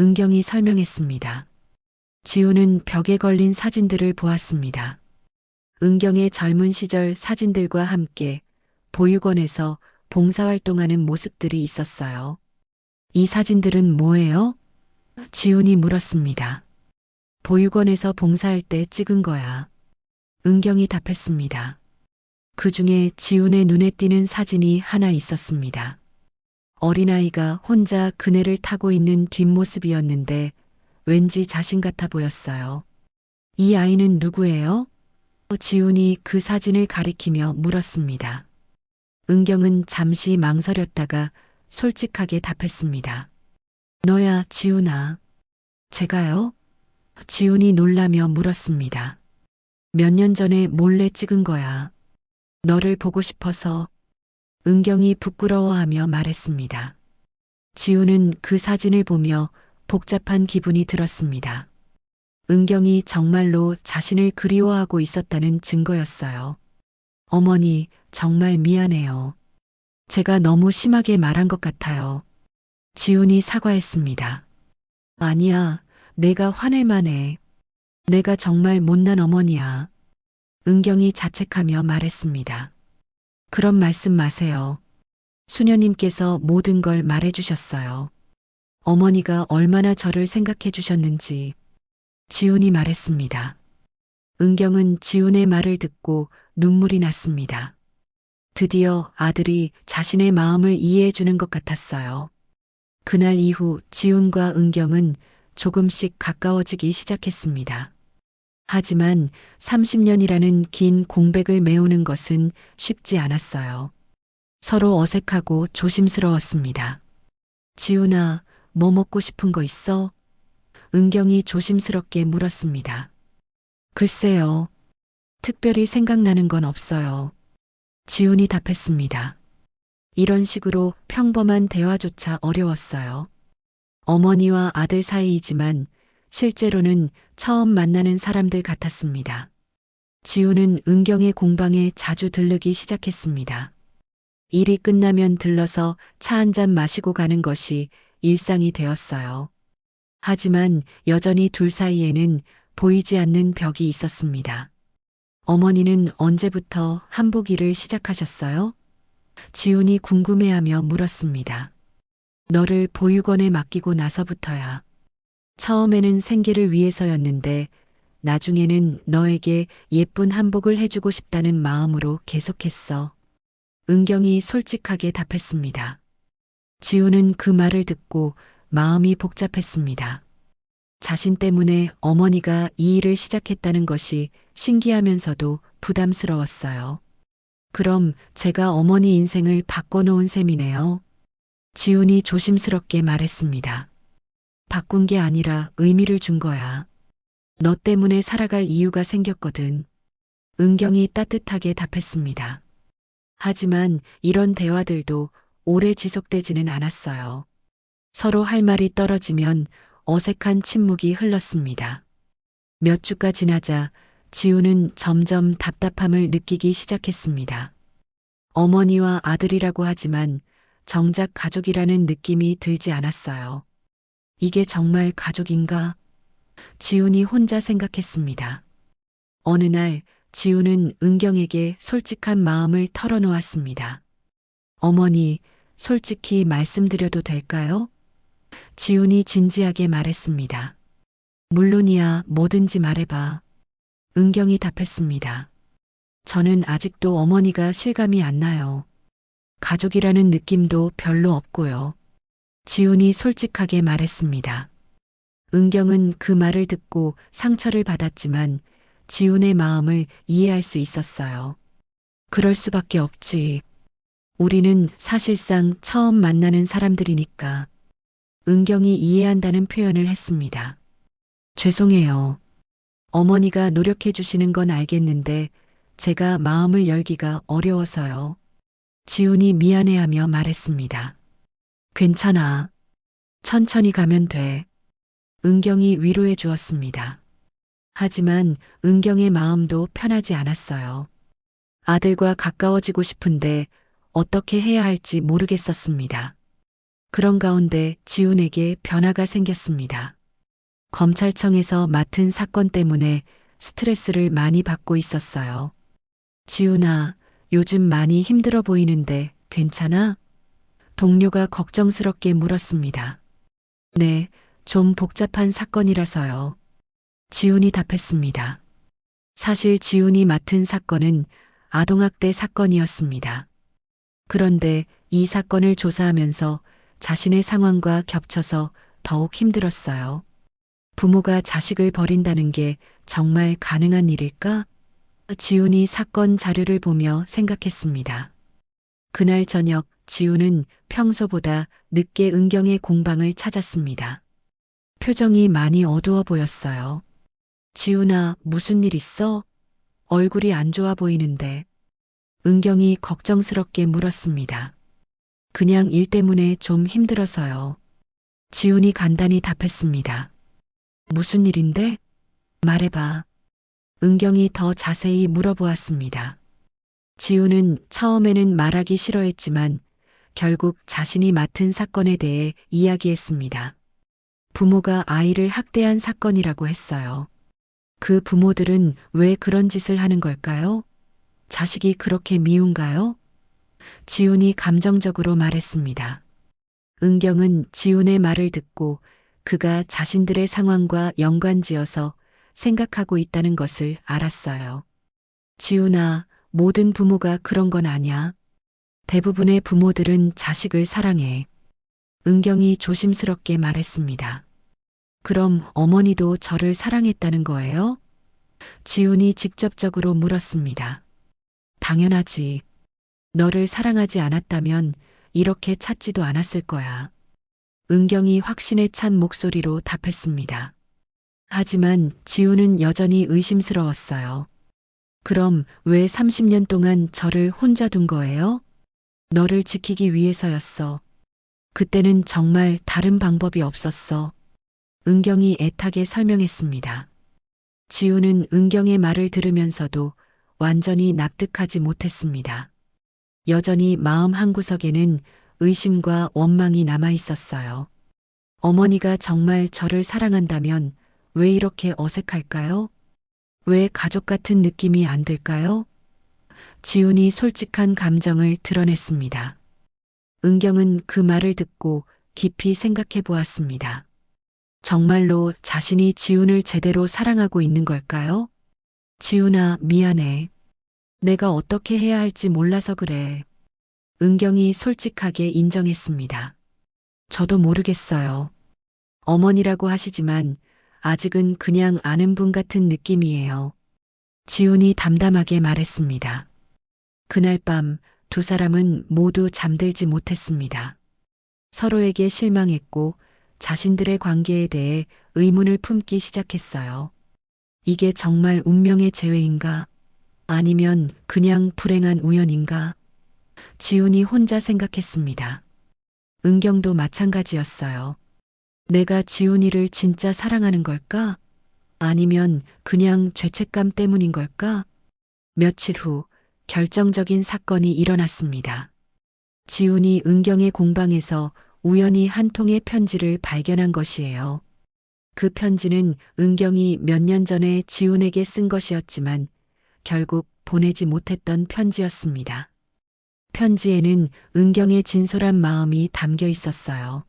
은경이 설명했습니다. 지우는 벽에 걸린 사진들을 보았습니다. 은경의 젊은 시절 사진들과 함께 보육원에서 봉사활동하는 모습들이 있었어요. 이 사진들은 뭐예요? 지훈이 물었습니다. 보육원에서 봉사할 때 찍은 거야. 은경이 답했습니다. 그 중에 지훈의 눈에 띄는 사진이 하나 있었습니다. 어린아이가 혼자 그네를 타고 있는 뒷모습이었는데 왠지 자신 같아 보였어요. 이 아이는 누구예요? 지훈이 그 사진을 가리키며 물었습니다. 은경은 잠시 망설였다가 솔직하게 답했습니다. 너야, 지훈아. 제가요? 지훈이 놀라며 물었습니다. 몇 년 전에 몰래 찍은 거야. 너를 보고 싶어서. 은경이 부끄러워하며 말했습니다. 지훈은 그 사진을 보며 복잡한 기분이 들었습니다. 은경이 정말로 자신을 그리워하고 있었다는 증거였어요. 어머니, 정말 미안해요. 제가 너무 심하게 말한 것 같아요. 지훈이 사과했습니다. 아니야, 내가 화낼 만해. 내가 정말 못난 어머니야. 은경이 자책하며 말했습니다. 그런 말씀 마세요. 수녀님께서 모든 걸 말해주셨어요. 어머니가 얼마나 저를 생각해 주셨는지. 지훈이 말했습니다. 은경은 지훈의 말을 듣고 눈물이 났습니다. 드디어 아들이 자신의 마음을 이해해 주는 것 같았어요. 그날 이후 지훈과 은경은 조금씩 가까워지기 시작했습니다. 하지만 30년이라는 긴 공백을 메우는 것은 쉽지 않았어요. 서로 어색하고 조심스러웠습니다. 지훈아, 뭐 먹고 싶은 거 있어? 은경이 조심스럽게 물었습니다. 글쎄요. 특별히 생각나는 건 없어요. 지훈이 답했습니다. 이런 식으로 평범한 대화조차 어려웠어요. 어머니와 아들 사이이지만 실제로는 처음 만나는 사람들 같았습니다. 지훈은 은경의 공방에 자주 들르기 시작했습니다. 일이 끝나면 들러서 차 한 잔 마시고 가는 것이 일상이 되었어요. 하지만 여전히 둘 사이에는 보이지 않는 벽이 있었습니다. 어머니는 언제부터 한복 일을 시작하셨어요? 지훈이 궁금해하며 물었습니다. 너를 보육원에 맡기고 나서부터야. 처음에는 생계를 위해서였는데 나중에는 너에게 예쁜 한복을 해주고 싶다는 마음으로 계속했어. 은경이 솔직하게 답했습니다. 지훈은 그 말을 듣고 마음이 복잡했습니다. 자신 때문에 어머니가 이 일을 시작했다는 것이 신기하면서도 부담스러웠어요. 그럼 제가 어머니 인생을 바꿔놓은 셈이네요. 지훈이 조심스럽게 말했습니다. 바꾼 게 아니라 의미를 준 거야. 너 때문에 살아갈 이유가 생겼거든. 은경이 따뜻하게 답했습니다. 하지만 이런 대화들도 오래 지속되지는 않았어요. 서로 할 말이 떨어지면 어색한 침묵이 흘렀습니다. 몇 주가 지나자 지우는 점점 답답함을 느끼기 시작했습니다. 어머니와 아들이라고 하지만 정작 가족이라는 느낌이 들지 않았어요. 이게 정말 가족인가? 지훈이 혼자 생각했습니다. 어느 날 지훈은 은경에게 솔직한 마음을 털어놓았습니다. 어머니, 솔직히 말씀드려도 될까요? 지훈이 진지하게 말했습니다. 물론이야, 뭐든지 말해봐. 은경이 답했습니다. 저는 아직도 어머니가 실감이 안 나요. 가족이라는 느낌도 별로 없고요. 지훈이 솔직하게 말했습니다. 은경은 그 말을 듣고 상처를 받았지만 지훈의 마음을 이해할 수 있었어요. 그럴 수밖에 없지. 우리는 사실상 처음 만나는 사람들이니까. 은경이 이해한다는 표현을 했습니다. 죄송해요. 어머니가 노력해 주시는 건 알겠는데 제가 마음을 열기가 어려워서요. 지훈이 미안해하며 말했습니다. 괜찮아. 천천히 가면 돼. 은경이 위로해 주었습니다. 하지만 은경의 마음도 편하지 않았어요. 아들과 가까워지고 싶은데 어떻게 해야 할지 모르겠었습니다. 그런 가운데 지훈에게 변화가 생겼습니다. 검찰청에서 맡은 사건 때문에 스트레스를 많이 받고 있었어요. 지훈아, 요즘 많이 힘들어 보이는데 괜찮아? 동료가 걱정스럽게 물었습니다. 네, 좀 복잡한 사건이라서요. 지훈이 답했습니다. 사실 지훈이 맡은 사건은 아동학대 사건이었습니다. 그런데 이 사건을 조사하면서 자신의 상황과 겹쳐서 더욱 힘들었어요. 부모가 자식을 버린다는 게 정말 가능한 일일까? 지훈이 사건 자료를 보며 생각했습니다. 그날 저녁 지훈은 평소보다 늦게 은경의 공방을 찾았습니다. 표정이 많이 어두워 보였어요. 지훈아, 무슨 일 있어? 얼굴이 안 좋아 보이는데. 은경이 걱정스럽게 물었습니다. 그냥 일 때문에 좀 힘들어서요. 지훈이 간단히 답했습니다. 무슨 일인데? 말해봐. 은경이 더 자세히 물어보았습니다. 지훈은 처음에는 말하기 싫어했지만 결국 자신이 맡은 사건에 대해 이야기했습니다. 부모가 아이를 학대한 사건이라고 했어요. 그 부모들은 왜 그런 짓을 하는 걸까요? 자식이 그렇게 미운가요? 지훈이 감정적으로 말했습니다. 은경은 지훈의 말을 듣고 그가 자신들의 상황과 연관지어서 생각하고 있다는 것을 알았어요. 지훈아, 모든 부모가 그런 건 아냐. 대부분의 부모들은 자식을 사랑해. 은경이 조심스럽게 말했습니다. 그럼 어머니도 저를 사랑했다는 거예요? 지훈이 직접적으로 물었습니다. 당연하지. 너를 사랑하지 않았다면 이렇게 찾지도 않았을 거야. 은경이 확신에 찬 목소리로 답했습니다. 하지만 지훈은 여전히 의심스러웠어요. 그럼 왜 30년 동안 저를 혼자 둔 거예요? 너를 지키기 위해서였어. 그때는 정말 다른 방법이 없었어. 은경이 애타게 설명했습니다. 지훈은 은경의 말을 들으면서도 완전히 납득하지 못했습니다. 여전히 마음 한구석에는 의심과 원망이 남아 있었어요. 어머니가 정말 저를 사랑한다면 왜 이렇게 어색할까요? 왜 가족 같은 느낌이 안 들까요? 지훈이 솔직한 감정을 드러냈습니다. 은경은 그 말을 듣고 깊이 생각해 보았습니다. 정말로 자신이 지훈을 제대로 사랑하고 있는 걸까요? 지훈아, 미안해. 내가 어떻게 해야 할지 몰라서 그래. 은경이 솔직하게 인정했습니다. 저도 모르겠어요. 어머니라고 하시지만 아직은 그냥 아는 분 같은 느낌이에요. 지훈이 담담하게 말했습니다. 그날 밤 두 사람은 모두 잠들지 못했습니다. 서로에게 실망했고 자신들의 관계에 대해 의문을 품기 시작했어요. 이게 정말 운명의 재회인가? 아니면 그냥 불행한 우연인가? 지훈이 혼자 생각했습니다. 은경도 마찬가지였어요. 내가 지훈이를 진짜 사랑하는 걸까? 아니면 그냥 죄책감 때문인 걸까? 며칠 후 결정적인 사건이 일어났습니다. 지훈이 은경의 공방에서 우연히 한 통의 편지를 발견한 것이에요. 그 편지는 은경이 몇 년 전에 지훈에게 쓴 것이었지만 결국 보내지 못했던 편지였습니다. 편지에는 은경의 진솔한 마음이 담겨 있었어요.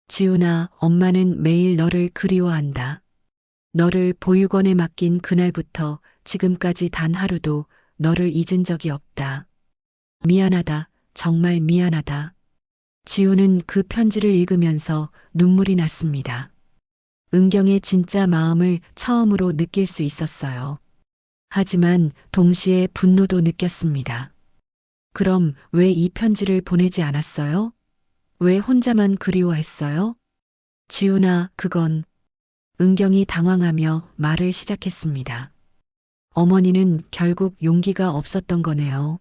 지훈아, 엄마는 매일 너를 그리워한다. 너를 보육원에 맡긴 그날부터 지금까지 단 하루도 너를 잊은 적이 없다. 미안하다. 정말 미안하다. 지훈은 그 편지를 읽으면서 눈물이 났습니다. 은경의 진짜 마음을 처음으로 느낄 수 있었어요. 하지만 동시에 분노도 느꼈습니다. 그럼 왜 이 편지를 보내지 않았어요? 왜 혼자만 그리워했어요? 지훈아, 그건. 은경이 당황하며 말을 시작했습니다. 어머니는 결국 용기가 없었던 거네요.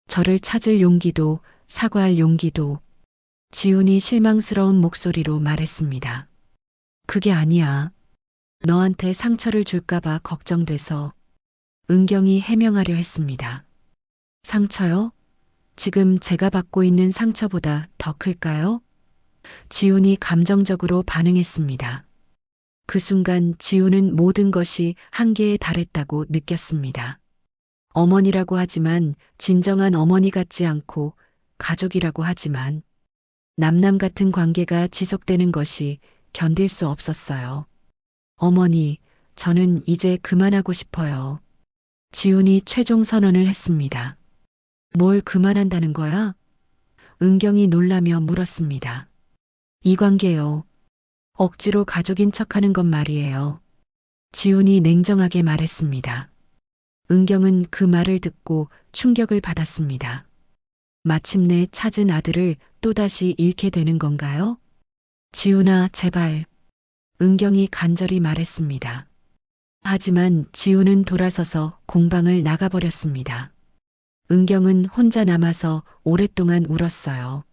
저를 찾을 용기도, 사과할 용기도. 지훈이 실망스러운 목소리로 말했습니다. 그게 아니야. 너한테 상처를 줄까봐 걱정돼서. 은경이 해명하려 했습니다. 상처요? 지금 제가 받고 있는 상처보다 더 클까요? 지훈이 감정적으로 반응했습니다. 그 순간 지훈은 모든 것이 한계에 달했다고 느꼈습니다. 어머니라고 하지만 진정한 어머니 같지 않고 가족이라고 하지만 남남 같은 관계가 지속되는 것이 견딜 수 없었어요. 어머니, 저는 이제 그만하고 싶어요. 지훈이 최종 선언을 했습니다. 뭘 그만한다는 거야? 은경이 놀라며 물었습니다. 이 관계요. 억지로 가족인 척하는 건 말이에요. 지훈이 냉정하게 말했습니다. 은경은 그 말을 듣고 충격을 받았습니다. 마침내 찾은 아들을 또다시 잃게 되는 건가요? 지훈아, 제발. 은경이 간절히 말했습니다. 하지만 지훈은 돌아서서 공방을 나가버렸습니다. 은경은 혼자 남아서 오랫동안 울었어요.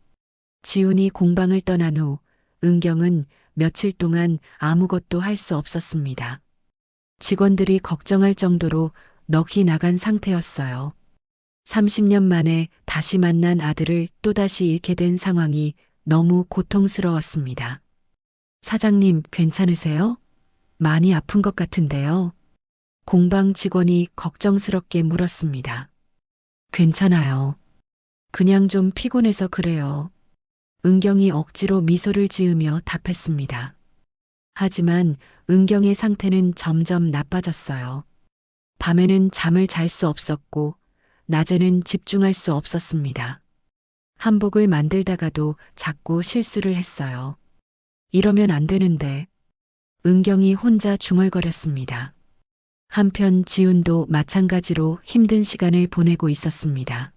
지훈이 공방을 떠난 후 은경은 며칠 동안 아무것도 할 수 없었습니다. 직원들이 걱정할 정도로 넋이 나간 상태였어요. 30년 만에 다시 만난 아들을 또다시 잃게 된 상황이 너무 고통스러웠습니다. 사장님, 괜찮으세요? 많이 아픈 것 같은데요. 공방 직원이 걱정스럽게 물었습니다. 괜찮아요. 그냥 좀 피곤해서 그래요. 은경이 억지로 미소를 지으며 답했습니다. 하지만 은경의 상태는 점점 나빠졌어요. 밤에는 잠을 잘 수 없었고, 낮에는 집중할 수 없었습니다. 한복을 만들다가도 자꾸 실수를 했어요. 이러면 안 되는데. 은경이 혼자 중얼거렸습니다. 한편 지훈도 마찬가지로 힘든 시간을 보내고 있었습니다.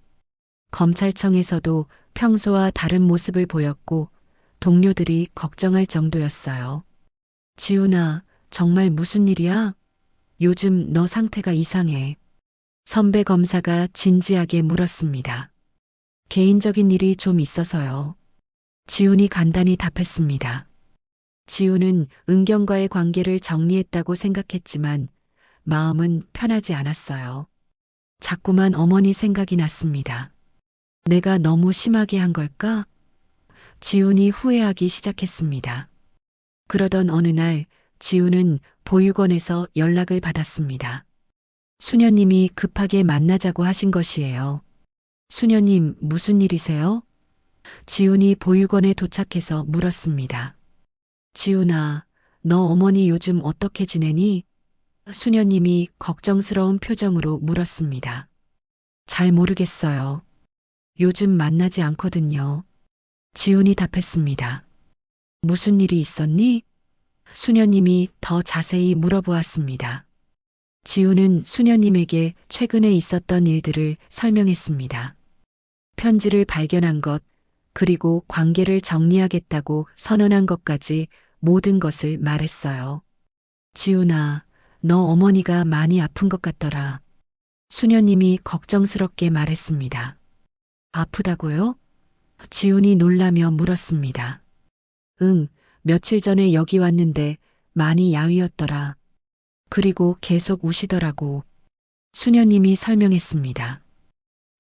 검찰청에서도 평소와 다른 모습을 보였고 동료들이 걱정할 정도였어요. 지훈아, 정말 무슨 일이야? 요즘 너 상태가 이상해. 선배 검사가 진지하게 물었습니다. 개인적인 일이 좀 있어서요. 지훈이 간단히 답했습니다. 지훈은 은경과의 관계를 정리했다고 생각했지만 마음은 편하지 않았어요. 자꾸만 어머니 생각이 났습니다. 내가 너무 심하게 한 걸까? 지훈이 후회하기 시작했습니다. 그러던 어느 날 지훈은 보육원에서 연락을 받았습니다. 수녀님이 급하게 만나자고 하신 것이에요. 수녀님, 무슨 일이세요? 지훈이 보육원에 도착해서 물었습니다. 지훈아, 너 어머니 요즘 어떻게 지내니? 수녀님이 걱정스러운 표정으로 물었습니다. 잘 모르겠어요. 요즘 만나지 않거든요. 지훈이 답했습니다. 무슨 일이 있었니? 수녀님이 더 자세히 물어보았습니다. 지훈은 수녀님에게 최근에 있었던 일들을 설명했습니다. 편지를 발견한 것, 그리고 관계를 정리하겠다고 선언한 것까지 모든 것을 말했어요. 지훈아, 너 어머니가 많이 아픈 것 같더라. 수녀님이 걱정스럽게 말했습니다. 아프다고요? 지훈이 놀라며 물었습니다. 응, 며칠 전에 여기 왔는데 많이 야위었더라. 그리고 계속 우시더라고. 수녀님이 설명했습니다.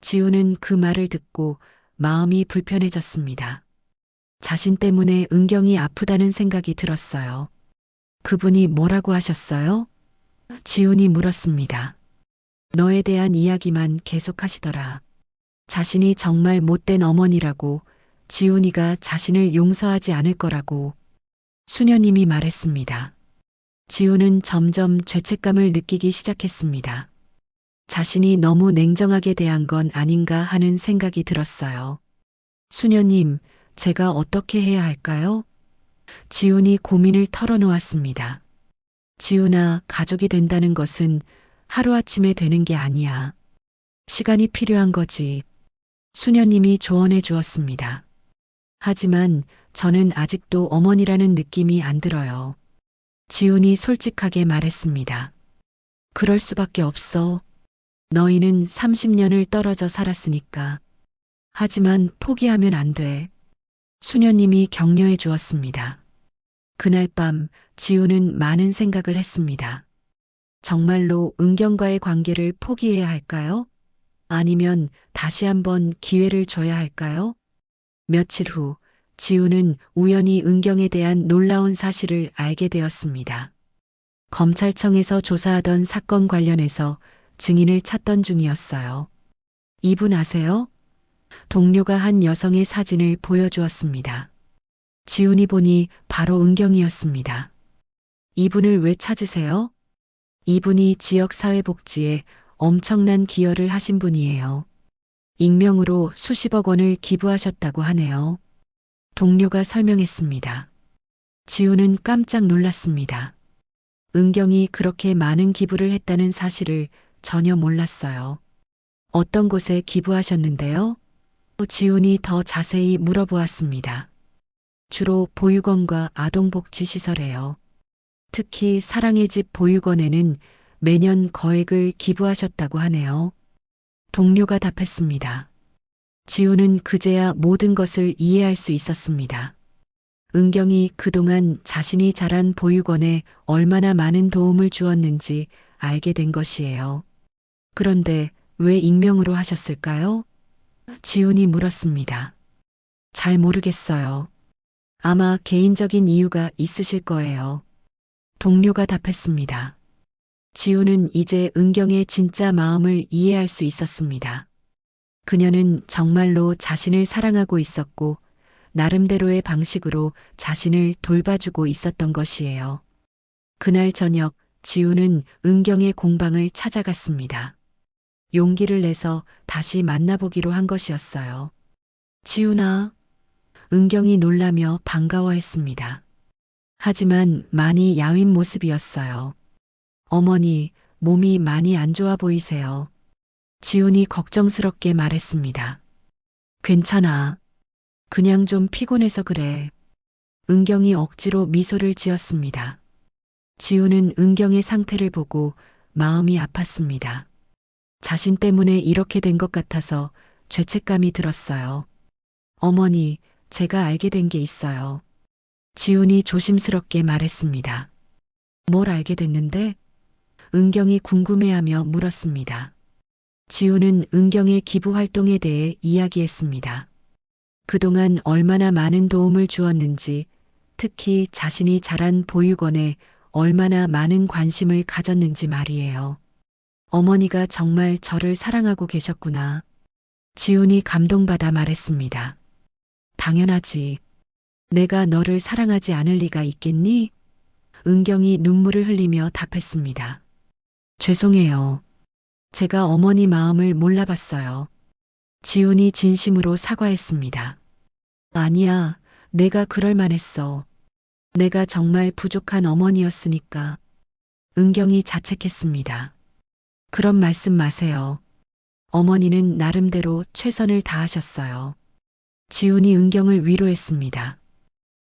지훈은 그 말을 듣고 마음이 불편해졌습니다. 자신 때문에 은경이 아프다는 생각이 들었어요. 그분이 뭐라고 하셨어요? 지훈이 물었습니다. 너에 대한 이야기만 계속하시더라. 자신이 정말 못된 어머니라고, 지훈이가 자신을 용서하지 않을 거라고. 수녀님이 말했습니다. 지훈은 점점 죄책감을 느끼기 시작했습니다. 자신이 너무 냉정하게 대한 건 아닌가 하는 생각이 들었어요. 수녀님, 제가 어떻게 해야 할까요? 지훈이 고민을 털어놓았습니다. 지훈아, 가족이 된다는 것은 하루아침에 되는 게 아니야. 시간이 필요한 거지. 수녀님이 조언해 주었습니다. 하지만 저는 아직도 어머니라는 느낌이 안 들어요. 지훈이 솔직하게 말했습니다. 그럴 수밖에 없어. 너희는 30년을 떨어져 살았으니까. 하지만 포기하면 안 돼. 수녀님이 격려해 주었습니다. 그날 밤 지훈은 많은 생각을 했습니다. 정말로 은경과의 관계를 포기해야 할까요? 아니면 다시 한번 기회를 줘야 할까요? 며칠 후 지우는 우연히 은경에 대한 놀라운 사실을 알게 되었습니다. 검찰청에서 조사하던 사건 관련해서 증인을 찾던 중이었어요. 이분 아세요? 동료가 한 여성의 사진을 보여주었습니다. 지훈이 보니 바로 은경이었습니다. 이분을 왜 찾으세요? 이분이 지역사회복지에 엄청난 기여를 하신 분이에요. 익명으로 수십억 원을 기부하셨다고 하네요. 동료가 설명했습니다. 지훈은 깜짝 놀랐습니다. 은경이 그렇게 많은 기부를 했다는 사실을 전혀 몰랐어요. 어떤 곳에 기부하셨는데요? 지훈이 더 자세히 물어보았습니다. 주로 보육원과 아동복지시설에요. 특히 사랑의 집 보육원에는 매년 거액을 기부하셨다고 하네요. 동료가 답했습니다. 지훈은 그제야 모든 것을 이해할 수 있었습니다. 은경이 그동안 자신이 자란 보육원에 얼마나 많은 도움을 주었는지 알게 된 것이에요. 그런데 왜 익명으로 하셨을까요? 지훈이 물었습니다. 잘 모르겠어요. 아마 개인적인 이유가 있으실 거예요. 동료가 답했습니다. 지훈은 이제 은경의 진짜 마음을 이해할 수 있었습니다. 그녀는 정말로 자신을 사랑하고 있었고 나름대로의 방식으로 자신을 돌봐주고 있었던 것이에요. 그날 저녁 지훈은 은경의 공방을 찾아갔습니다. 용기를 내서 다시 만나보기로 한 것이었어요. 지훈아, 은경이 놀라며 반가워했습니다. 하지만 많이 야윈 모습이었어요. 어머니, 몸이 많이 안 좋아 보이세요. 지훈이 걱정스럽게 말했습니다. 괜찮아. 그냥 좀 피곤해서 그래. 은경이 억지로 미소를 지었습니다. 지훈은 은경의 상태를 보고 마음이 아팠습니다. 자신 때문에 이렇게 된 것 같아서 죄책감이 들었어요. 어머니, 제가 알게 된 게 있어요. 지훈이 조심스럽게 말했습니다. 뭘 알게 됐는데? 은경이 궁금해하며 물었습니다. 지훈은 은경의 기부 활동에 대해 이야기했습니다. 그동안 얼마나 많은 도움을 주었는지, 특히 자신이 자란 보육원에 얼마나 많은 관심을 가졌는지 말이에요. 어머니가 정말 저를 사랑하고 계셨구나. 지훈이 감동받아 말했습니다. 당연하지. 내가 너를 사랑하지 않을 리가 있겠니? 은경이 눈물을 흘리며 답했습니다. 죄송해요. 제가 어머니 마음을 몰라봤어요. 지훈이 진심으로 사과했습니다. 아니야, 내가 그럴 만했어. 내가 정말 부족한 어머니였으니까. 은경이 자책했습니다. 그런 말씀 마세요. 어머니는 나름대로 최선을 다하셨어요. 지훈이 은경을 위로했습니다.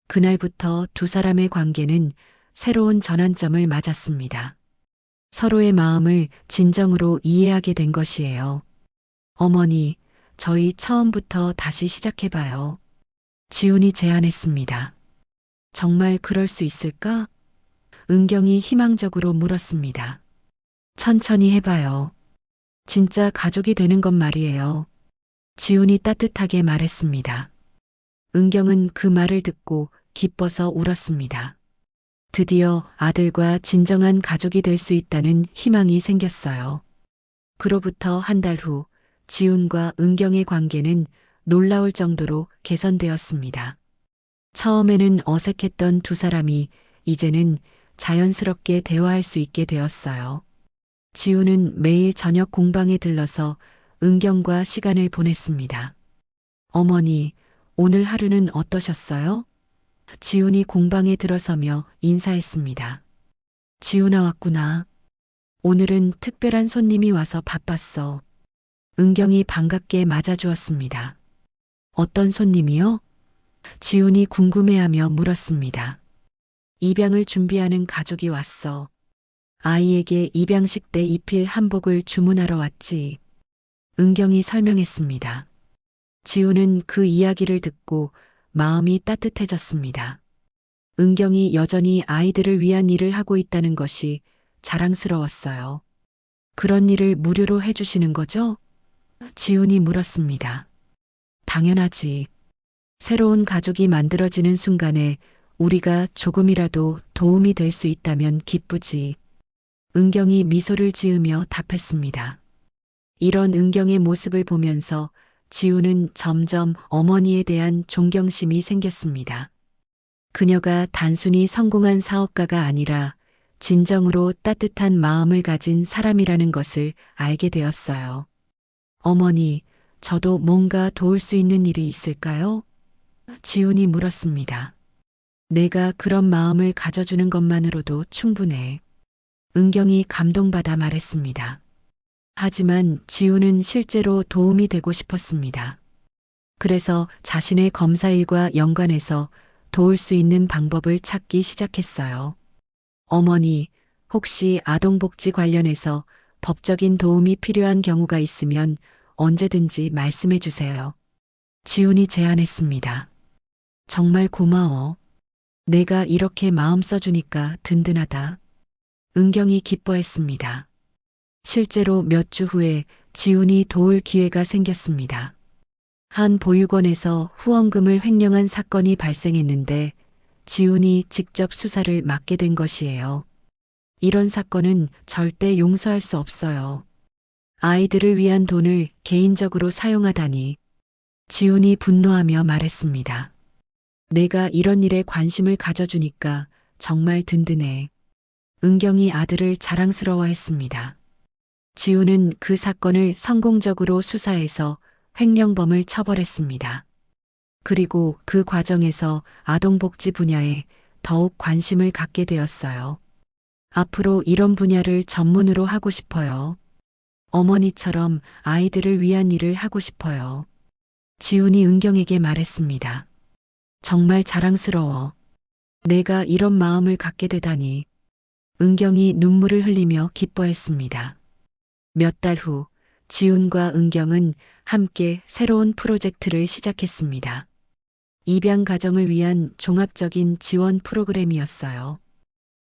그날부터 두 사람의 관계는 새로운 전환점을 맞았습니다. 서로의 마음을 진정으로 이해하게 된 것이에요. 어머니, 저희 처음부터 다시 시작해봐요. 지훈이 제안했습니다. 정말 그럴 수 있을까? 은경이 희망적으로 물었습니다. 천천히 해봐요. 진짜 가족이 되는 건 말이에요. 지훈이 따뜻하게 말했습니다. 은경은 그 말을 듣고 기뻐서 울었습니다. 드디어 아들과 진정한 가족이 될 수 있다는 희망이 생겼어요. 그로부터 한 달 후 지훈과 은경의 관계는 놀라울 정도로 개선되었습니다. 처음에는 어색했던 두 사람이 이제는 자연스럽게 대화할 수 있게 되었어요. 지훈은 매일 저녁 공방에 들러서 은경과 시간을 보냈습니다. 어머니, 오늘 하루는 어떠셨어요? 지훈이 공방에 들어서며 인사했습니다. 지훈아 왔구나. 오늘은 특별한 손님이 와서 바빴어. 은경이 반갑게 맞아주었습니다. 어떤 손님이요? 지훈이 궁금해하며 물었습니다. 입양을 준비하는 가족이 왔어. 아이에게 입양식 때 입힐 한복을 주문하러 왔지. 은경이 설명했습니다. 지훈은 그 이야기를 듣고 마음이 따뜻해졌습니다. 은경이 여전히 아이들을 위한 일을 하고 있다는 것이 자랑스러웠어요. 그런 일을 무료로 해주시는 거죠? 지훈이 물었습니다. 당연하지. 새로운 가족이 만들어지는 순간에 우리가 조금이라도 도움이 될 수 있다면 기쁘지. 은경이 미소를 지으며 답했습니다. 이런 은경의 모습을 보면서 지우는 점점 어머니에 대한 존경심이 생겼습니다. 그녀가 단순히 성공한 사업가가 아니라 진정으로 따뜻한 마음을 가진 사람이라는 것을 알게 되었어요. 어머니, 저도 뭔가 도울 수 있는 일이 있을까요? 지훈이 물었습니다. 내가 그런 마음을 가져주는 것만으로도 충분해. 은경이 감동받아 말했습니다. 하지만 지훈은 실제로 도움이 되고 싶었습니다. 그래서 자신의 검사일과 연관해서 도울 수 있는 방법을 찾기 시작했어요. 어머니, 혹시 아동복지 관련해서 법적인 도움이 필요한 경우가 있으면 언제든지 말씀해 주세요. 지훈이 제안했습니다. 정말 고마워. 내가 이렇게 마음 써주니까 든든하다. 은경이 기뻐했습니다. 실제로 몇 주 후에 지훈이 도울 기회가 생겼습니다. 한 보육원에서 후원금을 횡령한 사건이 발생했는데 지훈이 직접 수사를 맡게 된 것이에요. 이런 사건은 절대 용서할 수 없어요. 아이들을 위한 돈을 개인적으로 사용하다니. 지훈이 분노하며 말했습니다. 내가 이런 일에 관심을 가져주니까 정말 든든해. 은경이 아들을 자랑스러워했습니다. 지훈은 그 사건을 성공적으로 수사해서 횡령범을 처벌했습니다. 그리고 그 과정에서 아동복지 분야에 더욱 관심을 갖게 되었어요. 앞으로 이런 분야를 전문으로 하고 싶어요. 어머니처럼 아이들을 위한 일을 하고 싶어요. 지훈이 은경에게 말했습니다. 정말 자랑스러워. 내가 이런 마음을 갖게 되다니. 은경이 눈물을 흘리며 기뻐했습니다. 몇 달 후, 지훈과 은경은 함께 새로운 프로젝트를 시작했습니다. 입양 가정을 위한 종합적인 지원 프로그램이었어요.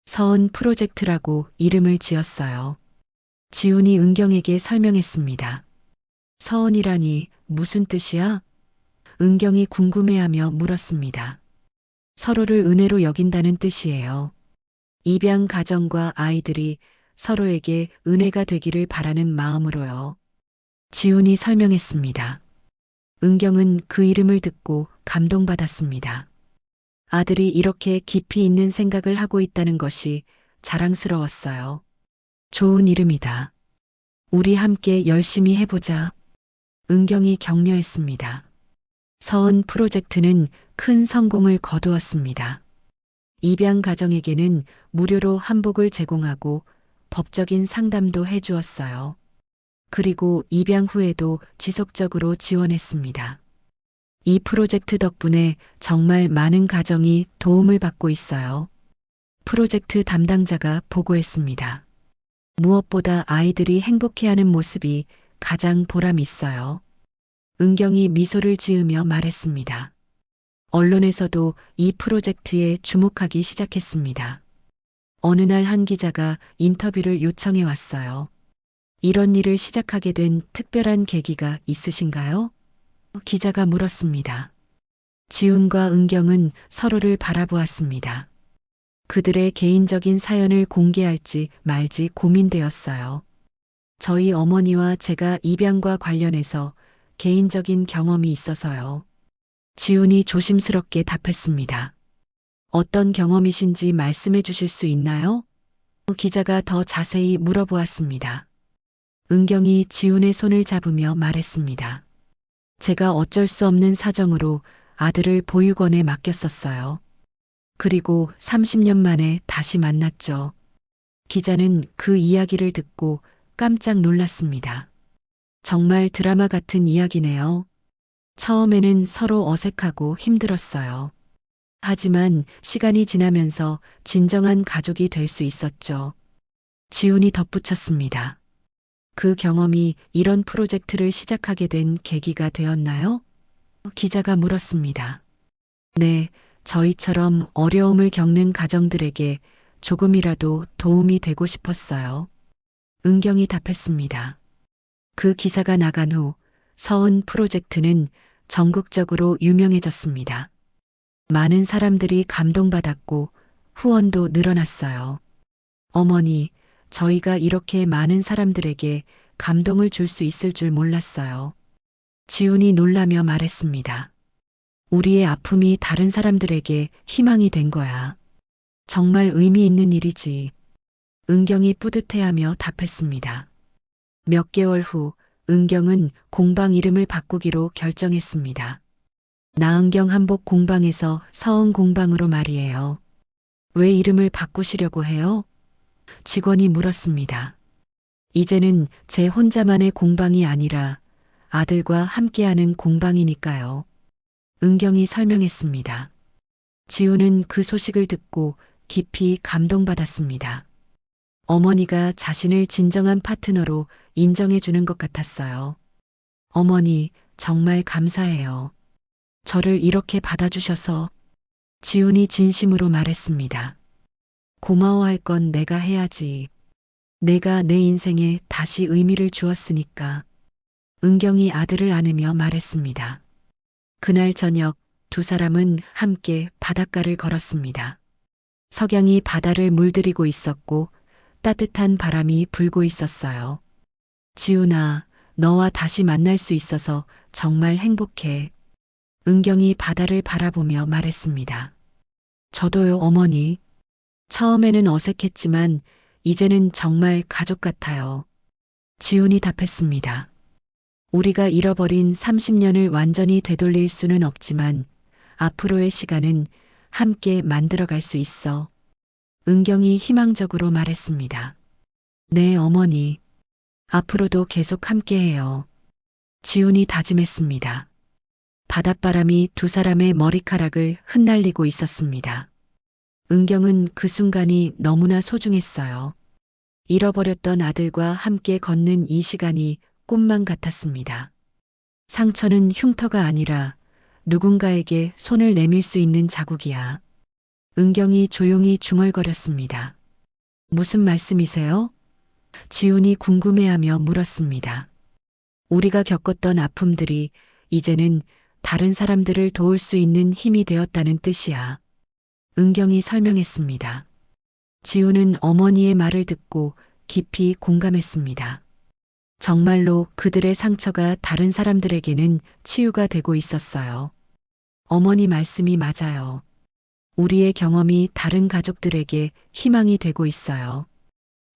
서은 프로젝트라고 이름을 지었어요. 지훈이 은경에게 설명했습니다. 서은이라니 무슨 뜻이야? 은경이 궁금해하며 물었습니다. 서로를 은혜로 여긴다는 뜻이에요. 입양 가정과 아이들이 서로에게 은혜가 되기를 바라는 마음으로요. 지훈이 설명했습니다. 은경은 그 이름을 듣고 감동받았습니다. 아들이 이렇게 깊이 있는 생각을 하고 있다는 것이 자랑스러웠어요. 좋은 이름이다. 우리 함께 열심히 해보자. 은경이 격려했습니다. 서은 프로젝트는 큰 성공을 거두었습니다. 입양 가정에게는 무료로 한복을 제공하고 법적인 상담도 해주었어요. 그리고 입양 후에도 지속적으로 지원했습니다. 이 프로젝트 덕분에 정말 많은 가정이 도움을 받고 있어요. 프로젝트 담당자가 보고했습니다. 무엇보다 아이들이 행복해하는 모습이 가장 보람 있어요. 은경이 미소를 지으며 말했습니다. 언론에서도 이 프로젝트에 주목하기 시작했습니다. 어느 날 한 기자가 인터뷰를 요청해 왔어요. 이런 일을 시작하게 된 특별한 계기가 있으신가요? 기자가 물었습니다. 지훈과 은경은 서로를 바라보았습니다. 그들의 개인적인 사연을 공개할지 말지 고민되었어요. 저희 어머니와 제가 입양과 관련해서 개인적인 경험이 있어서요. 지훈이 조심스럽게 답했습니다. 어떤 경험이신지 말씀해 주실 수 있나요? 기자가 더 자세히 물어보았습니다. 은경이 지훈의 손을 잡으며 말했습니다. 제가 어쩔 수 없는 사정으로 아들을 보육원에 맡겼었어요. 그리고 30년 만에 다시 만났죠. 기자는 그 이야기를 듣고 깜짝 놀랐습니다. 정말 드라마 같은 이야기네요. 처음에는 서로 어색하고 힘들었어요. 하지만 시간이 지나면서 진정한 가족이 될 수 있었죠. 지훈이 덧붙였습니다. 그 경험이 이런 프로젝트를 시작하게 된 계기가 되었나요? 기자가 물었습니다. 네, 저희처럼 어려움을 겪는 가정들에게 조금이라도 도움이 되고 싶었어요. 은경이 답했습니다. 그 기사가 나간 후 서은 프로젝트는 전국적으로 유명해졌습니다. 많은 사람들이 감동받았고 후원도 늘어났어요. 어머니, 저희가 이렇게 많은 사람들에게 감동을 줄 수 있을 줄 몰랐어요. 지훈이 놀라며 말했습니다. 우리의 아픔이 다른 사람들에게 희망이 된 거야. 정말 의미 있는 일이지. 은경이 뿌듯해하며 답했습니다. 몇 개월 후 은경은 공방 이름을 바꾸기로 결정했습니다. 나은경 한복 공방에서 서은 공방으로 말이에요. 왜 이름을 바꾸시려고 해요? 직원이 물었습니다. 이제는 제 혼자만의 공방이 아니라 아들과 함께하는 공방이니까요. 은경이 설명했습니다. 지우는 그 소식을 듣고 깊이 감동받았습니다. 어머니가 자신을 진정한 파트너로 인정해 주는 것 같았어요. 어머니, 정말 감사해요. 저를 이렇게 받아주셔서. 지훈이 진심으로 말했습니다. 고마워할 건 내가 해야지. 내가 내 인생에 다시 의미를 주었으니까. 은경이 아들을 안으며 말했습니다. 그날 저녁 두 사람은 함께 바닷가를 걸었습니다. 석양이 바다를 물들이고 있었고 따뜻한 바람이 불고 있었어요. 지훈아, 너와 다시 만날 수 있어서 정말 행복해. 은경이 바다를 바라보며 말했습니다. 저도요, 어머니. 처음에는 어색했지만 이제는 정말 가족 같아요. 지훈이 답했습니다. 우리가 잃어버린 30년을 완전히 되돌릴 수는 없지만 앞으로의 시간은 함께 만들어갈 수 있어. 은경이 희망적으로 말했습니다. 네, 어머니. 앞으로도 계속 함께해요. 지훈이 다짐했습니다. 바닷바람이 두 사람의 머리카락을 흩날리고 있었습니다. 은경은 그 순간이 너무나 소중했어요. 잃어버렸던 아들과 함께 걷는 이 시간이 꿈만 같았습니다. 상처는 흉터가 아니라 누군가에게 손을 내밀 수 있는 자국이야. 은경이 조용히 중얼거렸습니다. 무슨 말씀이세요? 지훈이 궁금해하며 물었습니다. 우리가 겪었던 아픔들이 이제는 다른 사람들을 도울 수 있는 힘이 되었다는 뜻이야. 은경이 설명했습니다. 지훈은 어머니의 말을 듣고 깊이 공감했습니다. 정말로 그들의 상처가 다른 사람들에게는 치유가 되고 있었어요. 어머니 말씀이 맞아요. 우리의 경험이 다른 가족들에게 희망이 되고 있어요.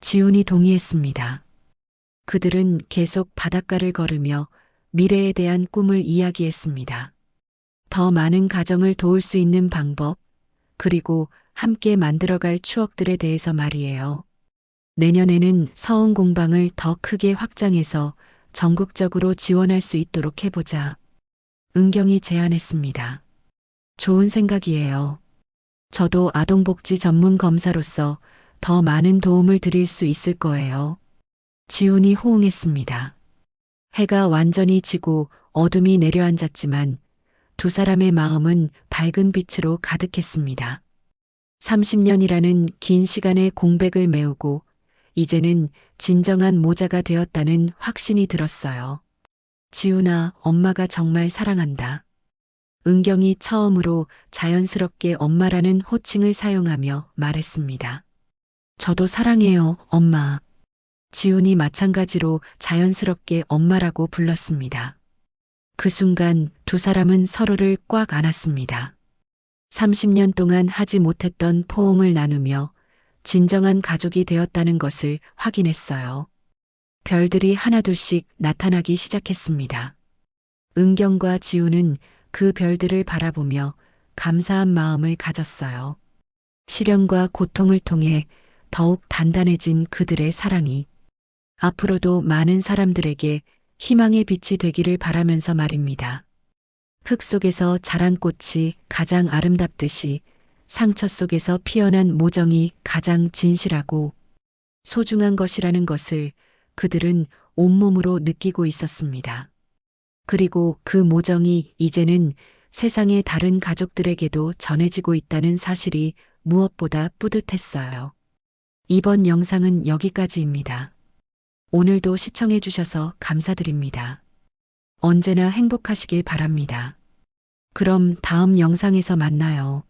지훈이 동의했습니다. 그들은 계속 바닷가를 걸으며 미래에 대한 꿈을 이야기했습니다. 더 많은 가정을 도울 수 있는 방법, 그리고 함께 만들어갈 추억들에 대해서 말이에요. 내년에는 서은 공방을 더 크게 확장해서 전국적으로 지원할 수 있도록 해보자. 은경이 제안했습니다. 좋은 생각이에요. 저도 아동복지 전문 검사로서 더 많은 도움을 드릴 수 있을 거예요. 지훈이 호응했습니다. 해가 완전히 지고 어둠이 내려앉았지만 두 사람의 마음은 밝은 빛으로 가득했습니다. 30년이라는 긴 시간의 공백을 메우고 이제는 진정한 모자가 되었다는 확신이 들었어요. 지훈아, 엄마가 정말 사랑한다. 은경이 처음으로 자연스럽게 엄마라는 호칭을 사용하며 말했습니다. 저도 사랑해요, 엄마. 지훈이 마찬가지로 자연스럽게 엄마라고 불렀습니다. 그 순간 두 사람은 서로를 꽉 안았습니다. 30년 동안 하지 못했던 포옹을 나누며 진정한 가족이 되었다는 것을 확인했어요. 별들이 하나둘씩 나타나기 시작했습니다. 은경과 지훈은 그 별들을 바라보며 감사한 마음을 가졌어요. 시련과 고통을 통해 더욱 단단해진 그들의 사랑이 앞으로도 많은 사람들에게 희망의 빛이 되기를 바라면서 말입니다. 흙 속에서 자란 꽃이 가장 아름답듯이 상처 속에서 피어난 모정이 가장 진실하고 소중한 것이라는 것을 그들은 온몸으로 느끼고 있었습니다. 그리고 그 모정이 이제는 세상의 다른 가족들에게도 전해지고 있다는 사실이 무엇보다 뿌듯했어요. 이번 영상은 여기까지입니다. 오늘도 시청해 주셔서 감사드립니다. 언제나 행복하시길 바랍니다. 그럼 다음 영상에서 만나요.